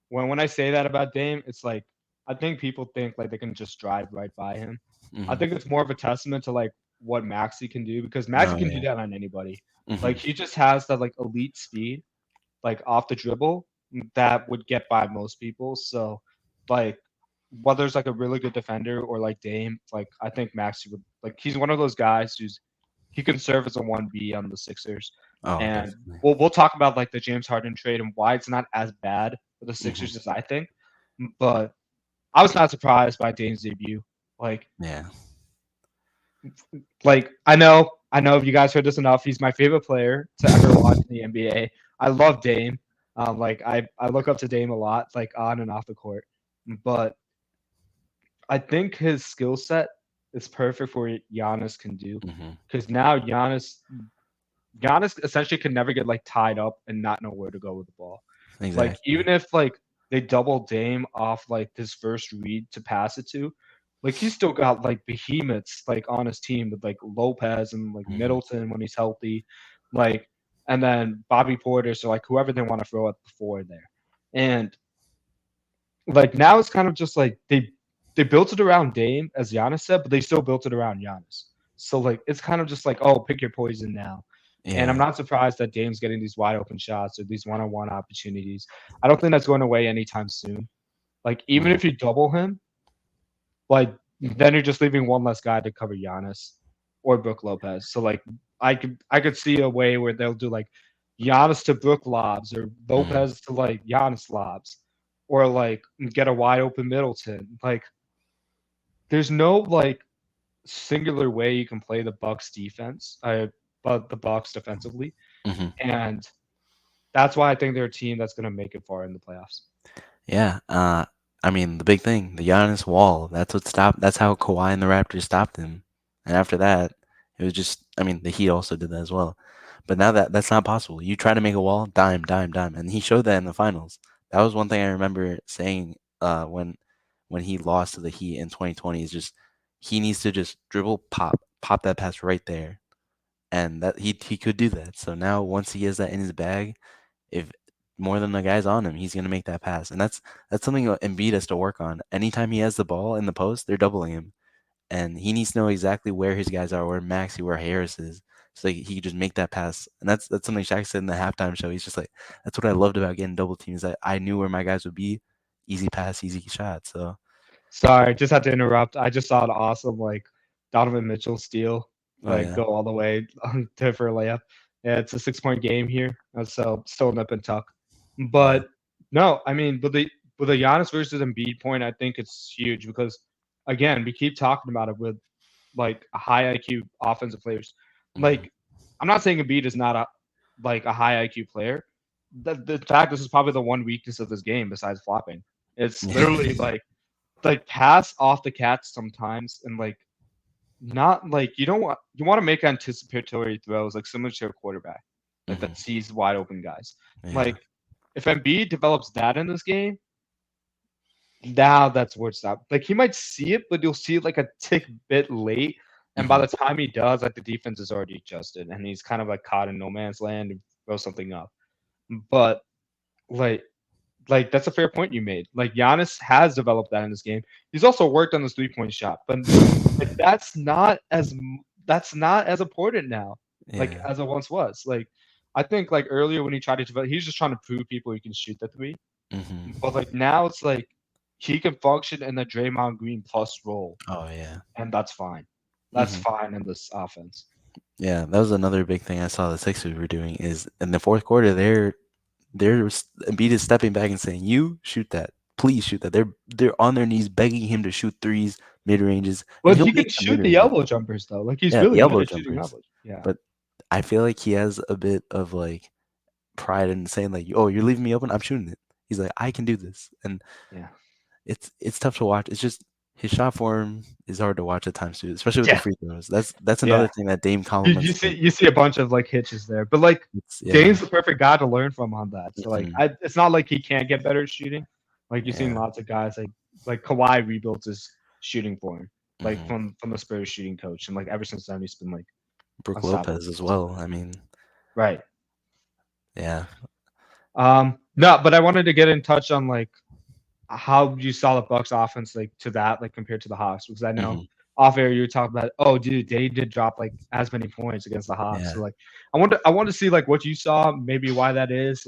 when I say that about Dame, it's like I think people think like they can just drive right by him. I Hmm. think it's more of a testament to like what Maxi can do because Maxi Oh can do yeah. that on anybody. Like Hmm. he just has that like elite speed, like off the dribble that would get by most people. So like whether it's like a really good defender or like Dame, like I think Maxi would like he's one of those guys who's he can serve as a 1B on the Sixers. Oh, And definitely. we'll talk about like the James Harden trade and why it's not as bad for the Hmm. Sixers as I think. But I was not surprised by Dame's debut. Like Yeah. I know if you guys heard this enough, he's my favorite player to ever watch in the NBA. I love Dame. Like I look up to Dame a lot, like on and off the court. But I think his skill set is perfect for what Giannis can do. Hmm. Because now Giannis essentially can never get like tied up and not know where to go with the ball. Like Exactly. even if like they double Dame off like his first read to pass it to, like he's still got like behemoths like on his team with like Lopez and like Hmm. Middleton when he's healthy, like and then Bobby Porter, so like whoever they want to throw at the four there. And like now it's kind of just like they built it around Dame, as Giannis said, but they still built it around Giannis. So like it's kind of just like, oh, pick your poison now. And I'm Yeah. not surprised that Dame's getting these wide open shots or these one-on-one opportunities. I don't think that's going away anytime soon. Like even Hmm. if you double him, like then you're just leaving one less guy to cover Giannis or Brook Lopez. So like I could see a way where they'll do like Giannis to Brook lobs or Hmm. Lopez to like Giannis lobs or like get a wide open Middleton. Like there's no like singular way you can play the Bucks defense. But the Bucks defensively Hmm. and that's why I think they're a team that's gonna make it far in the playoffs. Yeah. I mean, the big thing, the Giannis wall. That's what stopped. That's how Kawhi and the Raptors stopped him. And after that, it was just. I mean, the Heat also did that as well. But now that's not possible. You try to make a wall, dime, dime, dime, and he showed that in the finals. That was one thing I remember saying when he lost to the Heat in 2020. Is just he needs to just dribble, pop that pass right there, and that he could do that. So now once he has that in his bag, if more than the guy's on him, he's gonna make that pass, and that's something Embiid has to work on. Anytime he has the ball in the post, they're doubling him, and he needs to know exactly where his guys are, where Maxey, where Harris is, so he could just make that pass. And that's something Shaq said in the halftime show. He's just like, that's what I loved about getting double teams. That I knew where my guys would be, easy pass, easy shot. So, Sorry, just had to interrupt. I just saw an awesome like Donovan Mitchell steal, oh like yeah, go all the way to for a layup. Yeah, it's a 6 point game here, so still nip and tuck. yeah, But no, I mean, with the Giannis versus Embiid point, I think it's huge because again, we keep talking about it with like a high IQ offensive players. hmm, Like, I'm not saying Embiid is not a like a high IQ player. The fact this is probably the one weakness of this game besides flopping. It's literally like pass off the cats sometimes and like not like you want to make anticipatory throws like similar to a quarterback like that hmm, sees wide open guys. yeah, Like if Embiid develops that in this game, now that's where it's at. Like he might see it, but you'll see it like a tick bit late. And by hmm, the time he does, like the defense is already adjusted and he's kind of like caught in no man's land and throw something up. But like Like that's a fair point you made. Like Giannis has developed that in this game. He's also worked on this 3 point shot, but like that's not as important now, like yeah, as it once was. Like I think like earlier when he tried to develop, he was just trying to prove people he can shoot the three. But hmm, like now it's like he can function in the Draymond Green plus role, oh yeah, and that's fine. That's hmm. fine in this offense. Yeah, that was another big thing I saw the Sixers were doing is in the fourth quarter Embiid is stepping back and saying, "You shoot that, please shoot that." They're on their knees begging him to shoot threes, mid ranges, and But he'll he make can the mid shoot the ranges. elbow jumpers though. Like he's Yeah, the really good elbow at shooting jumpers. elbows. Yeah. But I feel like he has a bit of like pride in saying like, "Oh, you're leaving me open. I'm shooting it." He's like, "I can do this," and Yeah. it's tough to watch. It's just his shot form is hard to watch at times too, especially with the Yeah. free throws. That's another Yeah. thing that Dame You compliments see him. you see a bunch of like hitches there, but like It's yeah. Dame's the perfect guy to learn from on that. So like Hmm. it's not like he can't get better at shooting. Like you've seen Yeah. lots of guys like Kawhi rebuilt his shooting form, like Hmm. from the Spurs shooting coach, and like ever since then he's been like Brooke unstoppable Lopez as well. defensively. I mean, Right. yeah. No, but I wanted to get in touch on like how you saw the Bucks offense like to that like compared to the Hawks because I know Hmm. off air you were talking about oh dude they did drop like as many points against the Hawks so Yeah. like I want to see like what you saw maybe why that is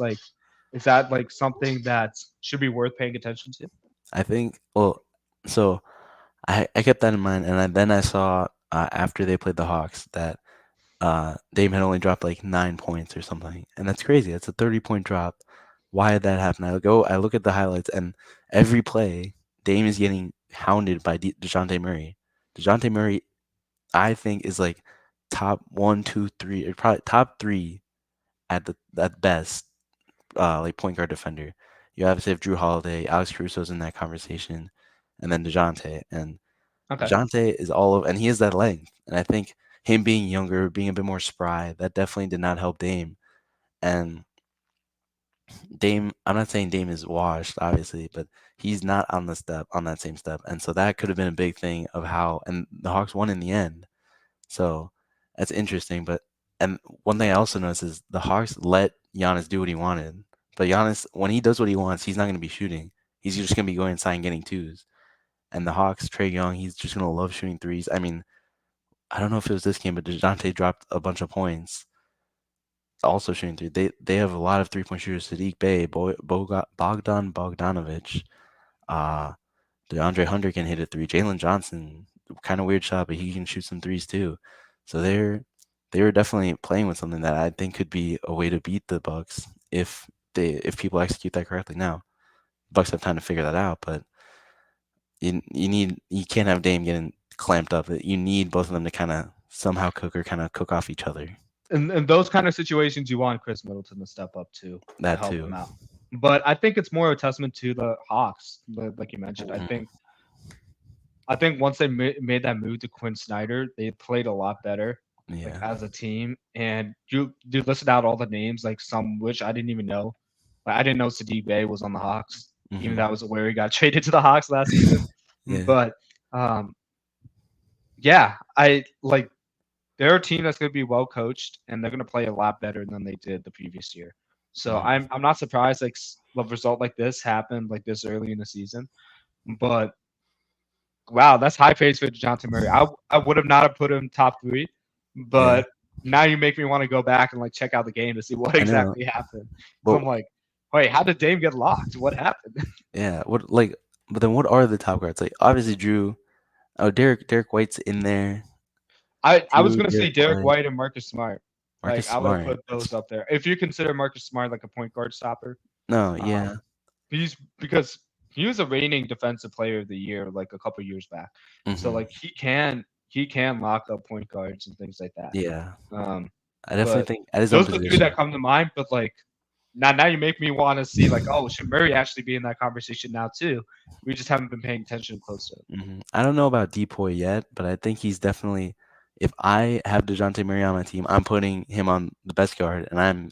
that like something that should be worth paying attention to. I think, well, so I kept that in mind, and then I saw after they played the Hawks that Dame had only dropped like 9 points or something, and that's crazy. That's a 30-point drop. Why did that happen? I look at the highlights, and every play, Dame is getting hounded by Dejounte Murray. Dejounte Murray, I think, is like top one, two, three, or probably top three at best, like point guard defender. You obviously have Drew Holiday, Alex Caruso's in that conversation, and then Dejounte. And Okay. Dejounte is all of, and he has that length. And I think him being younger, being a bit more spry, that definitely did not help Dame. And Dame, I'm not saying Dame is washed, obviously, but he's not on the step, on that same step. And so that could have been a big thing of how, and the Hawks won in the end. So that's interesting. But, and one thing I also noticed is the Hawks let Giannis do what he wanted. But Giannis, when he does what he wants, he's not going to be shooting. He's just going to be going inside and getting twos. And the Hawks, Trey Young, he's just going to love shooting threes. I mean, I don't know if it was this game, but DeJounte dropped a bunch of points also shooting three. They have a lot of 3 point shooters. Sadiq Bey, Bogdan Bogdanovic, uh, DeAndre Hunter can hit a three. Jalen Johnson, kind of weird shot, but he can shoot some threes too. So they were definitely playing with something that I think could be a way to beat the Bucks if people execute that correctly. Now, Bucks have time to figure that out, but you can't have Dame getting clamped up. You need both of them to kind of somehow cook or kind of cook off each other. in those kind of situations, you want Chris Middleton to step up to That help too. them out. But I think it's more a testament to the Hawks, like you mentioned. Hmm. I think once they made that move to Quinn Snyder, they played a lot better, like Yeah. as a team. And you listed out all the names, like some which I didn't even know. Like I didn't know Sadiq Bey was on the Hawks, even Hmm. that was where he got traded to the Hawks last season. Yeah. But um, yeah, I like they're a team that's going to be well coached and they're going to play a lot better than they did the previous year. So Hmm. I'm not surprised like a result like this happened like this early in the season. But wow, that's high praise for Dejounte Murray. I would have not have put him top 3, Yeah. but now you make me want to go back and like check out the game to see what I know. exactly happened. Because But I'm like, wait, how did Dame get locked? What happened? yeah, what like but then what are the top guards? Like obviously Drew. Oh, Derek White's in there. I was Drew, gonna say Derek Derek White, White and Marcus Smart. Marcus Like I would have Smart. put those up there. If you consider Marcus Smart like a point guard stopper, No, yeah. um, he's because he was a reigning defensive player of the year like a couple years back. So Hmm. like he can lock up point guards and things like that. Yeah. Um, I definitely but think at his own those are the 3 position. that come to mind. But like now you make me want to see like, oh, should Murray actually be in that conversation now too? We just haven't been paying attention closer. I don't know about Depoy yet, but I think he's definitely. If I have Dejounte Murray on my team, I'm putting him on the best guard, and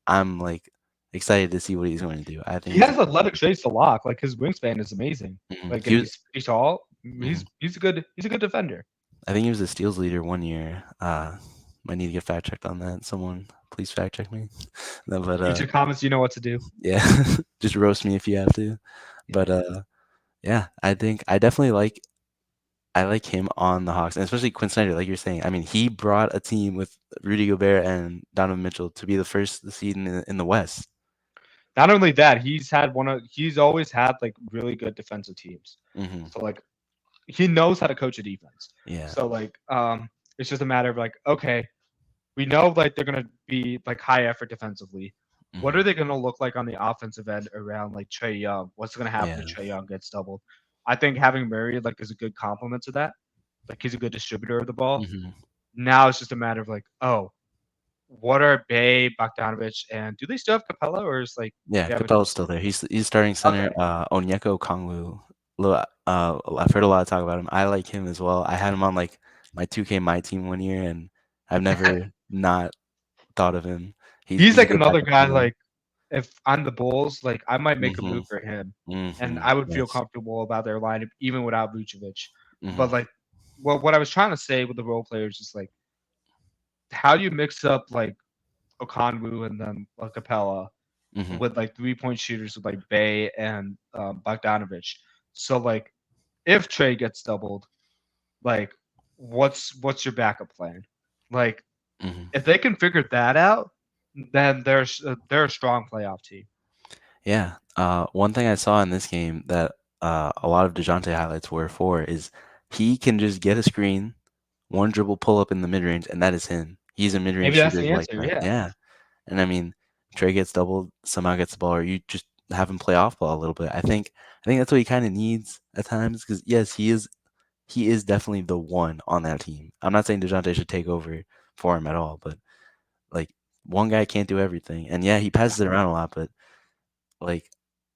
I'm like excited to see what he's going to do. I think He he's. has athletic traits to lock. Like his wingspan is amazing. Like He and was. he's pretty tall. Mhm. He's a good defender. I think he was the steals leader one year. Might need to get fact checked on that. Someone please fact check me. No, but Future comments, you know what to do. yeah, just roast me if you have to. Yeah. But yeah, I think I like him on the Hawks, and especially Quinn Snyder, like you're saying. I mean, he brought a team with Rudy Gobert and Donovan Mitchell to be the first seed in the West. Not only that, he's always had like really good defensive teams. Hmm. So like he knows how to coach a defense. Yeah. So like it's just a matter of like, okay, we know like they're gonna be like high effort defensively. What Hmm. are they gonna look like on the offensive end around like Trey Young? What's gonna happen Yeah. if Trey Young gets doubled? I think having Murray like is a good complement to that. Like he's a good distributor of the ball. Hmm. Now it's just a matter of like, oh, what are Bay, Bogdanovich, and do they still have Capella or is like Yeah. they have a new Capella's still center? there. He's starting center. Okay. Onyeko Kongwu. I've heard a lot of talk about him. I like him as well. I had him on like my 2K my team one year, and I've never not thought of him. He's He's a like good another backup guy player. like if I'm the Bulls, like I might make a Hmm. move for him, and Hmm. I would feel Yes. comfortable about their lineup even without Vucevic. Hmm. But like, well, what I was trying to say with the role players is like, how do you mix up like Okonwu and then Capella Hmm. with like 3-point shooters with like Bay and Bogdanovich? So like, if Trey gets doubled, like, what's your backup plan? Like, Hmm. if they can figure that out, then they're a strong playoff team. Yeah. One thing I saw in this game that a lot of DeJounte highlights were for is he can just get a screen, one dribble pull up in the mid range, and that is him. He's a mid range Maybe that's shooter the like answer. that. Yeah. Yeah. And I mean, Trey gets doubled, somehow gets the ball, or you just have him play off ball a little bit. I think that's what he kind of needs at times because yes, he is definitely the one on that team. I'm not saying DeJounte should take over for him at all, but like one guy can't do everything. And yeah, he passes it around a lot, but like,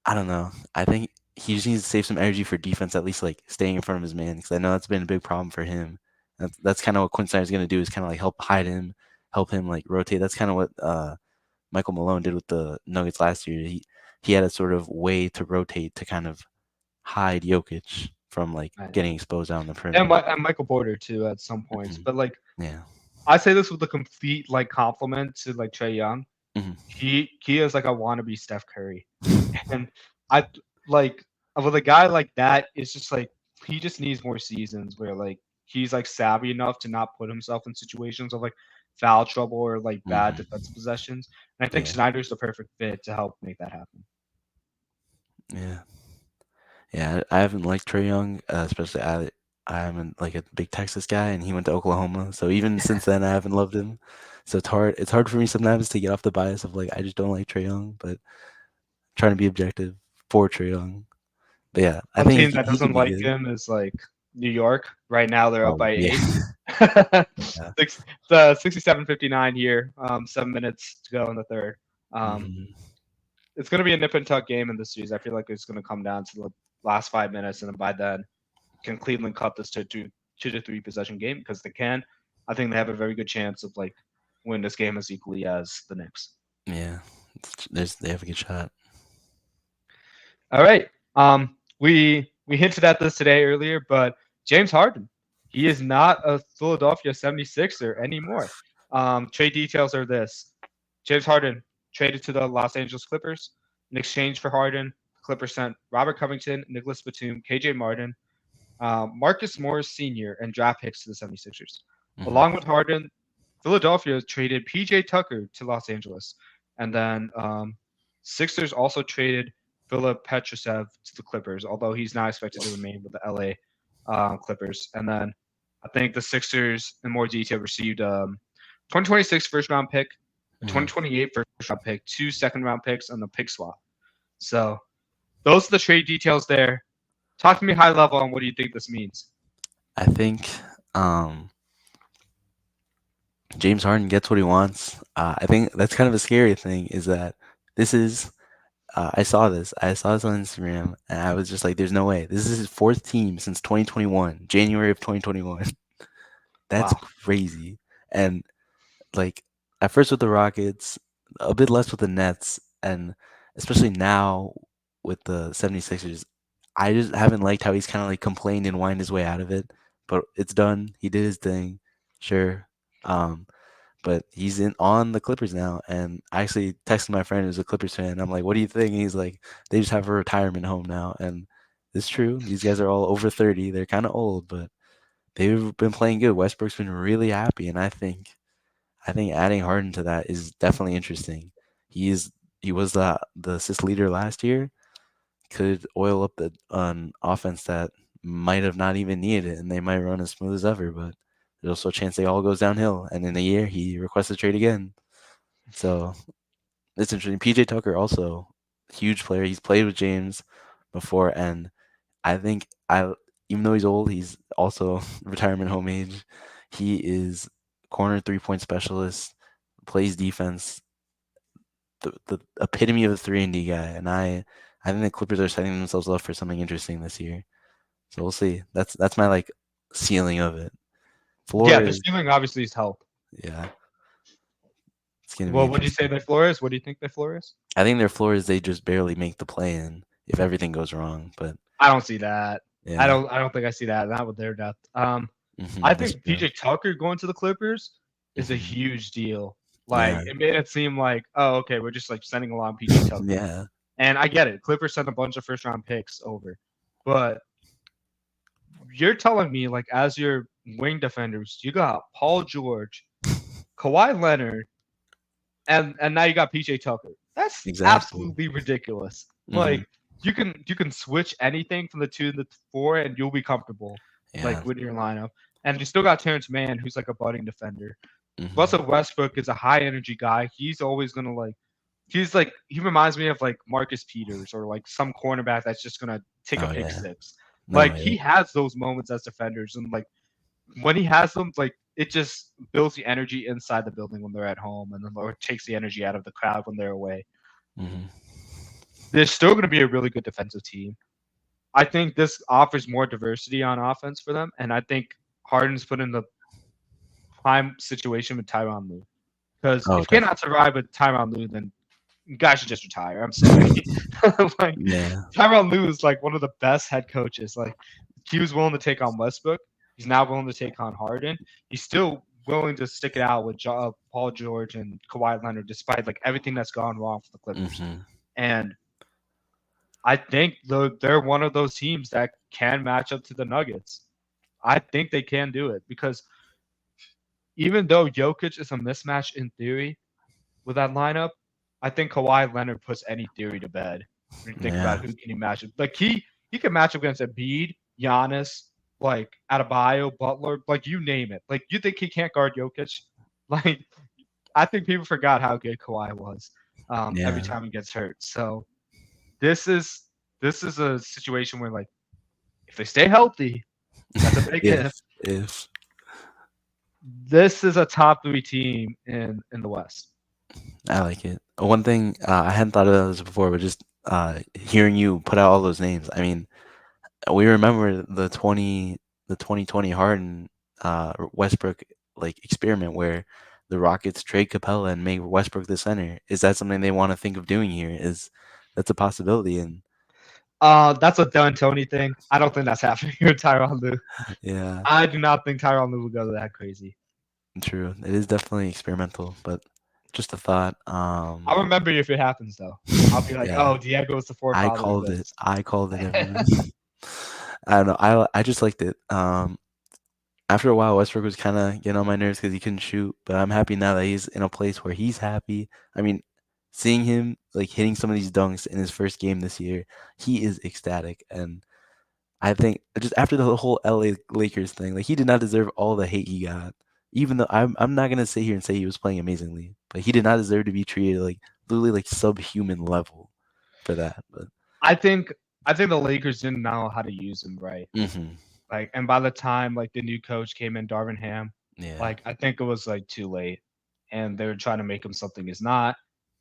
I don't know. I think he just needs to save some energy for defense, at least like staying in front of his man, because I know that's been a big problem for him. That's kind of what Quinn Snyder's gonna do is kind of like help hide him, help him like rotate. That's kind of what Michael Malone did with the Nuggets last year. He had a sort of way to rotate to kind of hide Jokic from like I know. getting exposed out on the And, perimeter. And Michael Porter too at some points. Hmm. But like Yeah. I say this with a complete like compliment to like Trey Young. Hmm. He is like a wannabe Steph Curry. And I like with a guy like that, it's just like he just needs more seasons where like he's like savvy enough to not put himself in situations of like foul trouble or like bad Hmm. defensive possessions. And I think Yeah. Snyder's the perfect fit to help make that happen. Yeah. Yeah, I haven't liked Trey Young, especially I'm like a big Texas guy, and he went to Oklahoma. So even since then, I haven't loved him. So it's hard. It's hard for me sometimes to get off the bias of like I just don't like Trey Young, but trying to be objective for Trey Young. But yeah, I One think team that he could doesn't be like good. him is like New York. Right now they're up Oh by yeah, 8. Yeah. 67-59 here. 7 minutes to go in the third. Um, Hmm. it's going to be a nip and tuck game in this series. I feel like it's going to come down to the last 5 minutes, and then by then, can Cleveland cut this to two to three possession game because they can. I think they have a very good chance of like win this game as equally as the Knicks. Yeah. They have a good shot. All right. We hinted at this today earlier, but James Harden, he is not a Philadelphia 76er anymore. Trade details are this: James Harden traded to the Los Angeles Clippers in exchange for Harden. The Clippers sent Robert Covington, Nicholas Batum, KJ Martin, Marcus Morris Sr., and draft picks to the 76ers. Hmm. Along with Harden, Philadelphia traded PJ Tucker to Los Angeles. And then Sixers also traded Philip Petrusev to the Clippers, although he's not expected to remain with the LA Clippers. And then I think the Sixers, in more detail, received 2026 first round pick, a Hmm. 2028 first round pick, 2 second round picks, and a pick swap. So those are the trade details there. Talk to me high level on what do you think this means. I think um, James Harden gets what he wants. I think that's kind of a scary thing. Is that this is I saw this. I saw this on Instagram, and I was just like, "There's no way. This is his fourth team since 2021, January of 2021. That's Wow. crazy." And like at first with the Rockets, a bit less with the Nets, and especially now with the 76ers, I just haven't liked how he's kind of like complained and whined his way out of it. But it's done. He did his thing. Sure. Um, but he's in on the Clippers now, and I actually texted my friend who's a Clippers fan. I'm like, "What do you think?" And he's like, "They just have a retirement home now," and it's true. These guys are all over 30. They're kind of old, but they've been playing good. Westbrook's been really happy, and I think adding Harden to that is definitely interesting. He was the assist leader last year. Could oil up the an offense that might have not even needed it, and they might run as smooth as ever. But there's also a chance they all goes downhill, and in a year he requests a trade again. So it's interesting. PJ Tucker also huge player. He's played with James before, and I think I even though he's old, he's also retirement home age. He is corner 3 point specialist, plays defense, the epitome of a 3 and D guy, and I think the Clippers are setting themselves up for something interesting this year. So we'll see. That's my like ceiling of it. Floor Yeah, the is ceiling obviously is help. yeah, it's gonna be Well, what do you say interesting. their floor is? What do you think their floor is? I think their floor is they just barely make the play in if everything goes wrong. But I don't see that. I yeah, don't. I don't think I see that. Not with their depth. I that's think true. PJ Tucker going to the Clippers is a Hmm. huge deal. Like Yeah, it made it seem like, oh, okay, we're just like sending along PJ Tucker, yeah, and I get it. Clippers sent a bunch of first round picks over, but you're telling me like as your wing defenders, you got Paul George, Kawhi Leonard, and now you got PJ Tucker. That's exactly. absolutely ridiculous. Hmm. Like you can switch anything from the two to the four and you'll be comfortable Yeah. like with your lineup. And you still got Terrence Mann, who's like a budding defender. Hmm. Russell Westbrook is a high energy guy. He's always gonna like he reminds me of like Marcus Peters or like some cornerback that's just gonna take a Oh pick yeah. six. No. Like Yeah. he has those moments as defenders and like when he has them, like it just builds the energy inside the building when they're at home, and then or takes the energy out of the crowd when they're away. Hmm. They're still going to be a really good defensive team. I think this offers more diversity on offense for them, and I think Harden's put in the prime situation with Tyronn Lue. Because Oh, if you cannot definitely. survive with Tyronn Lue, then you guys should just retire. I'm sorry. Like Yeah. Tyronn Lue is like one of the best head coaches. Like he was willing to take on Westbrook. He's now willing to take on Harden. He's still willing to stick it out with Paul George and Kawhi Leonard, despite like everything that's gone wrong for the Clippers. Hmm. And I think they're one of those teams that can match up to the Nuggets. I think they can do it because even though Jokic is a mismatch in theory with that lineup, I think Kawhi Leonard puts any theory to bed. When you think about Yeah. who can he match up, like he can match up against Embiid, Giannis, like Adebayo, Butler, like you name it. Like you think he can't guard Jokic? Like I think people forgot how good Kawhi was every Yeah. time he gets hurt. So this is this is a situation where like if they stay healthy, that's a big if. If This is a top three team in the West. I like it. One thing I hadn't thought of this before, but just hearing you put out all those names. I mean, we remember the 2020 Harden Westbrook like experiment where the Rockets trade Capella and make Westbrook the center. Is that something they want to think of doing here? Is that's a possibility? And That's a D'Antoni thing. I don't think that's happening with Tyronn Lue. yeah, I do not think Tyronn Lue will go that crazy. true. It is definitely experimental, but just a thought. I'll remember you if it happens though. I'll be like, Yeah, oh, Diego's the I forefather of called it. this. I called it, everyone. I don't know. I just liked it. After a while, Westbrook was kind of getting on my nerves because he couldn't shoot. But I'm happy now that he's in a place where he's happy. I mean, seeing him like hitting some of these dunks in his first game this year, he is ecstatic. And I think just after the whole LA Lakers thing, like he did not deserve all the hate he got. Even though I'm not gonna sit here and say he was playing amazingly, but he did not deserve to be treated like literally like subhuman level for that. But I think I think the Lakers didn't know how to use him right. hmm Like, and by the time like the new coach came in, Darvin Ham, yeah, like I think it was like too late, and they were trying to make him something he's not.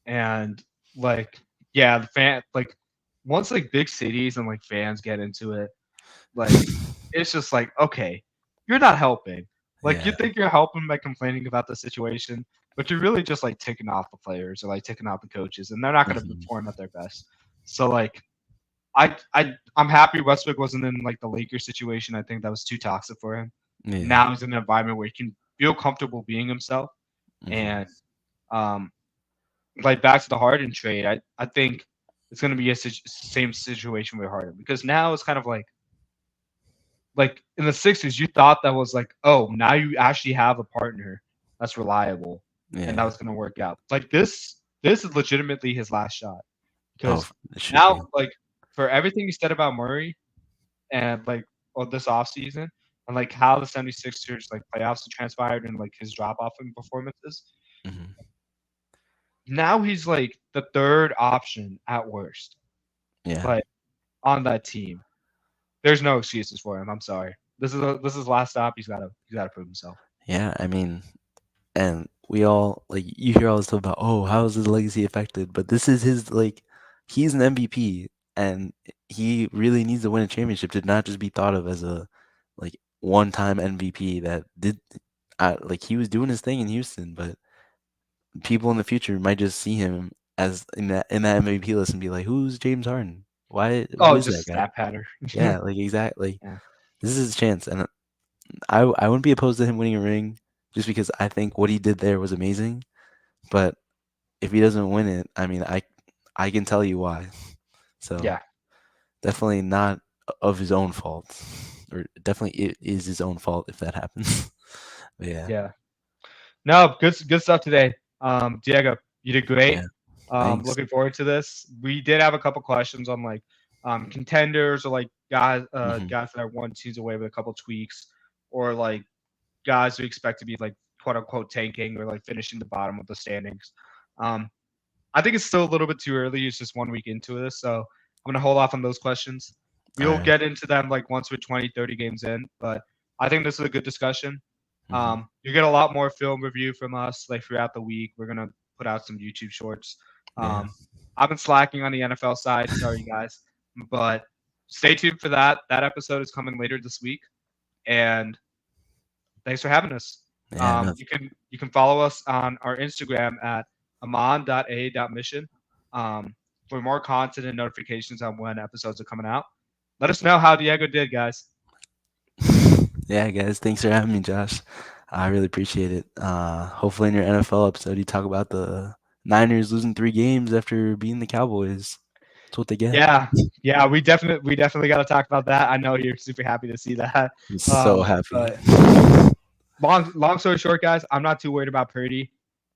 And like, yeah, the fan like once like big cities and like fans get into it, like it's just like okay, you're not helping. Like you yeah, think you're helping by complaining about the situation, but you're really just like ticking off the players or like ticking off the coaches, and they're not going to hmm perform at their best. So like I'm happy Westbrook wasn't in like the Lakers situation. I think that was too toxic for him. yeah, Now he's in an environment where he can feel comfortable being himself. hmm And um, like back to the Harden trade, I think it's going to be a same situation with Harden because now it's kind of like in the Sixers, you thought that was like, oh, now you actually have a partner that's reliable and that yeah. was going to work out. Like this is legitimately his last shot Oh, because it should be. now like for everything you said about Murray and like this offseason and like how the 76ers like playoffs have transpired and like his drop off in performances. hmm Now he's like the third option at worst, Yeah, but on that team, there's no excuses for him. I'm sorry. This is last stop. He's gotta prove himself. yeah. I mean, and we all like you hear all this stuff about, oh, how is his legacy affected? But this is his like, he's an MVP, and he really needs to win a championship to not just be thought of as a like one-time MVP that did, like he was doing his thing in Houston, but people in the future might just see him as in that MVP list and be like, who's James Harden? Who Oh, is just that guy? stat pattern. Yeah, like exactly. Yeah. This is his chance, and I wouldn't be opposed to him winning a ring just because I think what he did there was amazing. But if he doesn't win it, I mean, I can tell you why. So Yeah. definitely not of his own fault, or definitely it is his own fault if that happens. But yeah, Yeah. No, good stuff today. Diego, you did great. yeah. Thanks. Looking forward to this. We did have a couple questions on like contenders or like hmm guys that are one teams away with a couple tweaks or like guys we expect to be like quote unquote tanking or like finishing the bottom of the standings. Um, I think it's still a little bit too early. It's just 1 week into this, so I'm gonna hold off on those questions. All We'll right. get into them like once we're 20, 30 games in, but I think this is a good discussion. hmm You get a lot more film review from us like throughout the week. We're gonna put out some YouTube shorts. Yeah. Um, I've been slacking on the NFL side. Sorry, guys, but stay tuned for that. That episode is coming later this week, and thanks for having us. Yeah. No. You can follow us on our Instagram at amon.a.mission for more content and notifications on when episodes are coming out. Let us know how Diego did, guys. Yeah, guys. Thanks for having me, Josh. I really appreciate it. Hopefully, in your NFL episode, you talk about the Niners losing 3 games after beating the Cowboys. That's what they get. Yeah, yeah, we definitely got to talk about that. I know you're super happy to see that. I'm so happy. But long story short, guys, I'm not too worried about Purdy.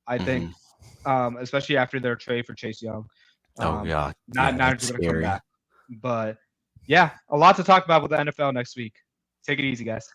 I think, hmm especially after their trade for Chase Young, Oh um, yeah, not yeah, Niners that's are going to come scary. back. But yeah, a lot to talk about with the NFL next week. Take it easy, guys.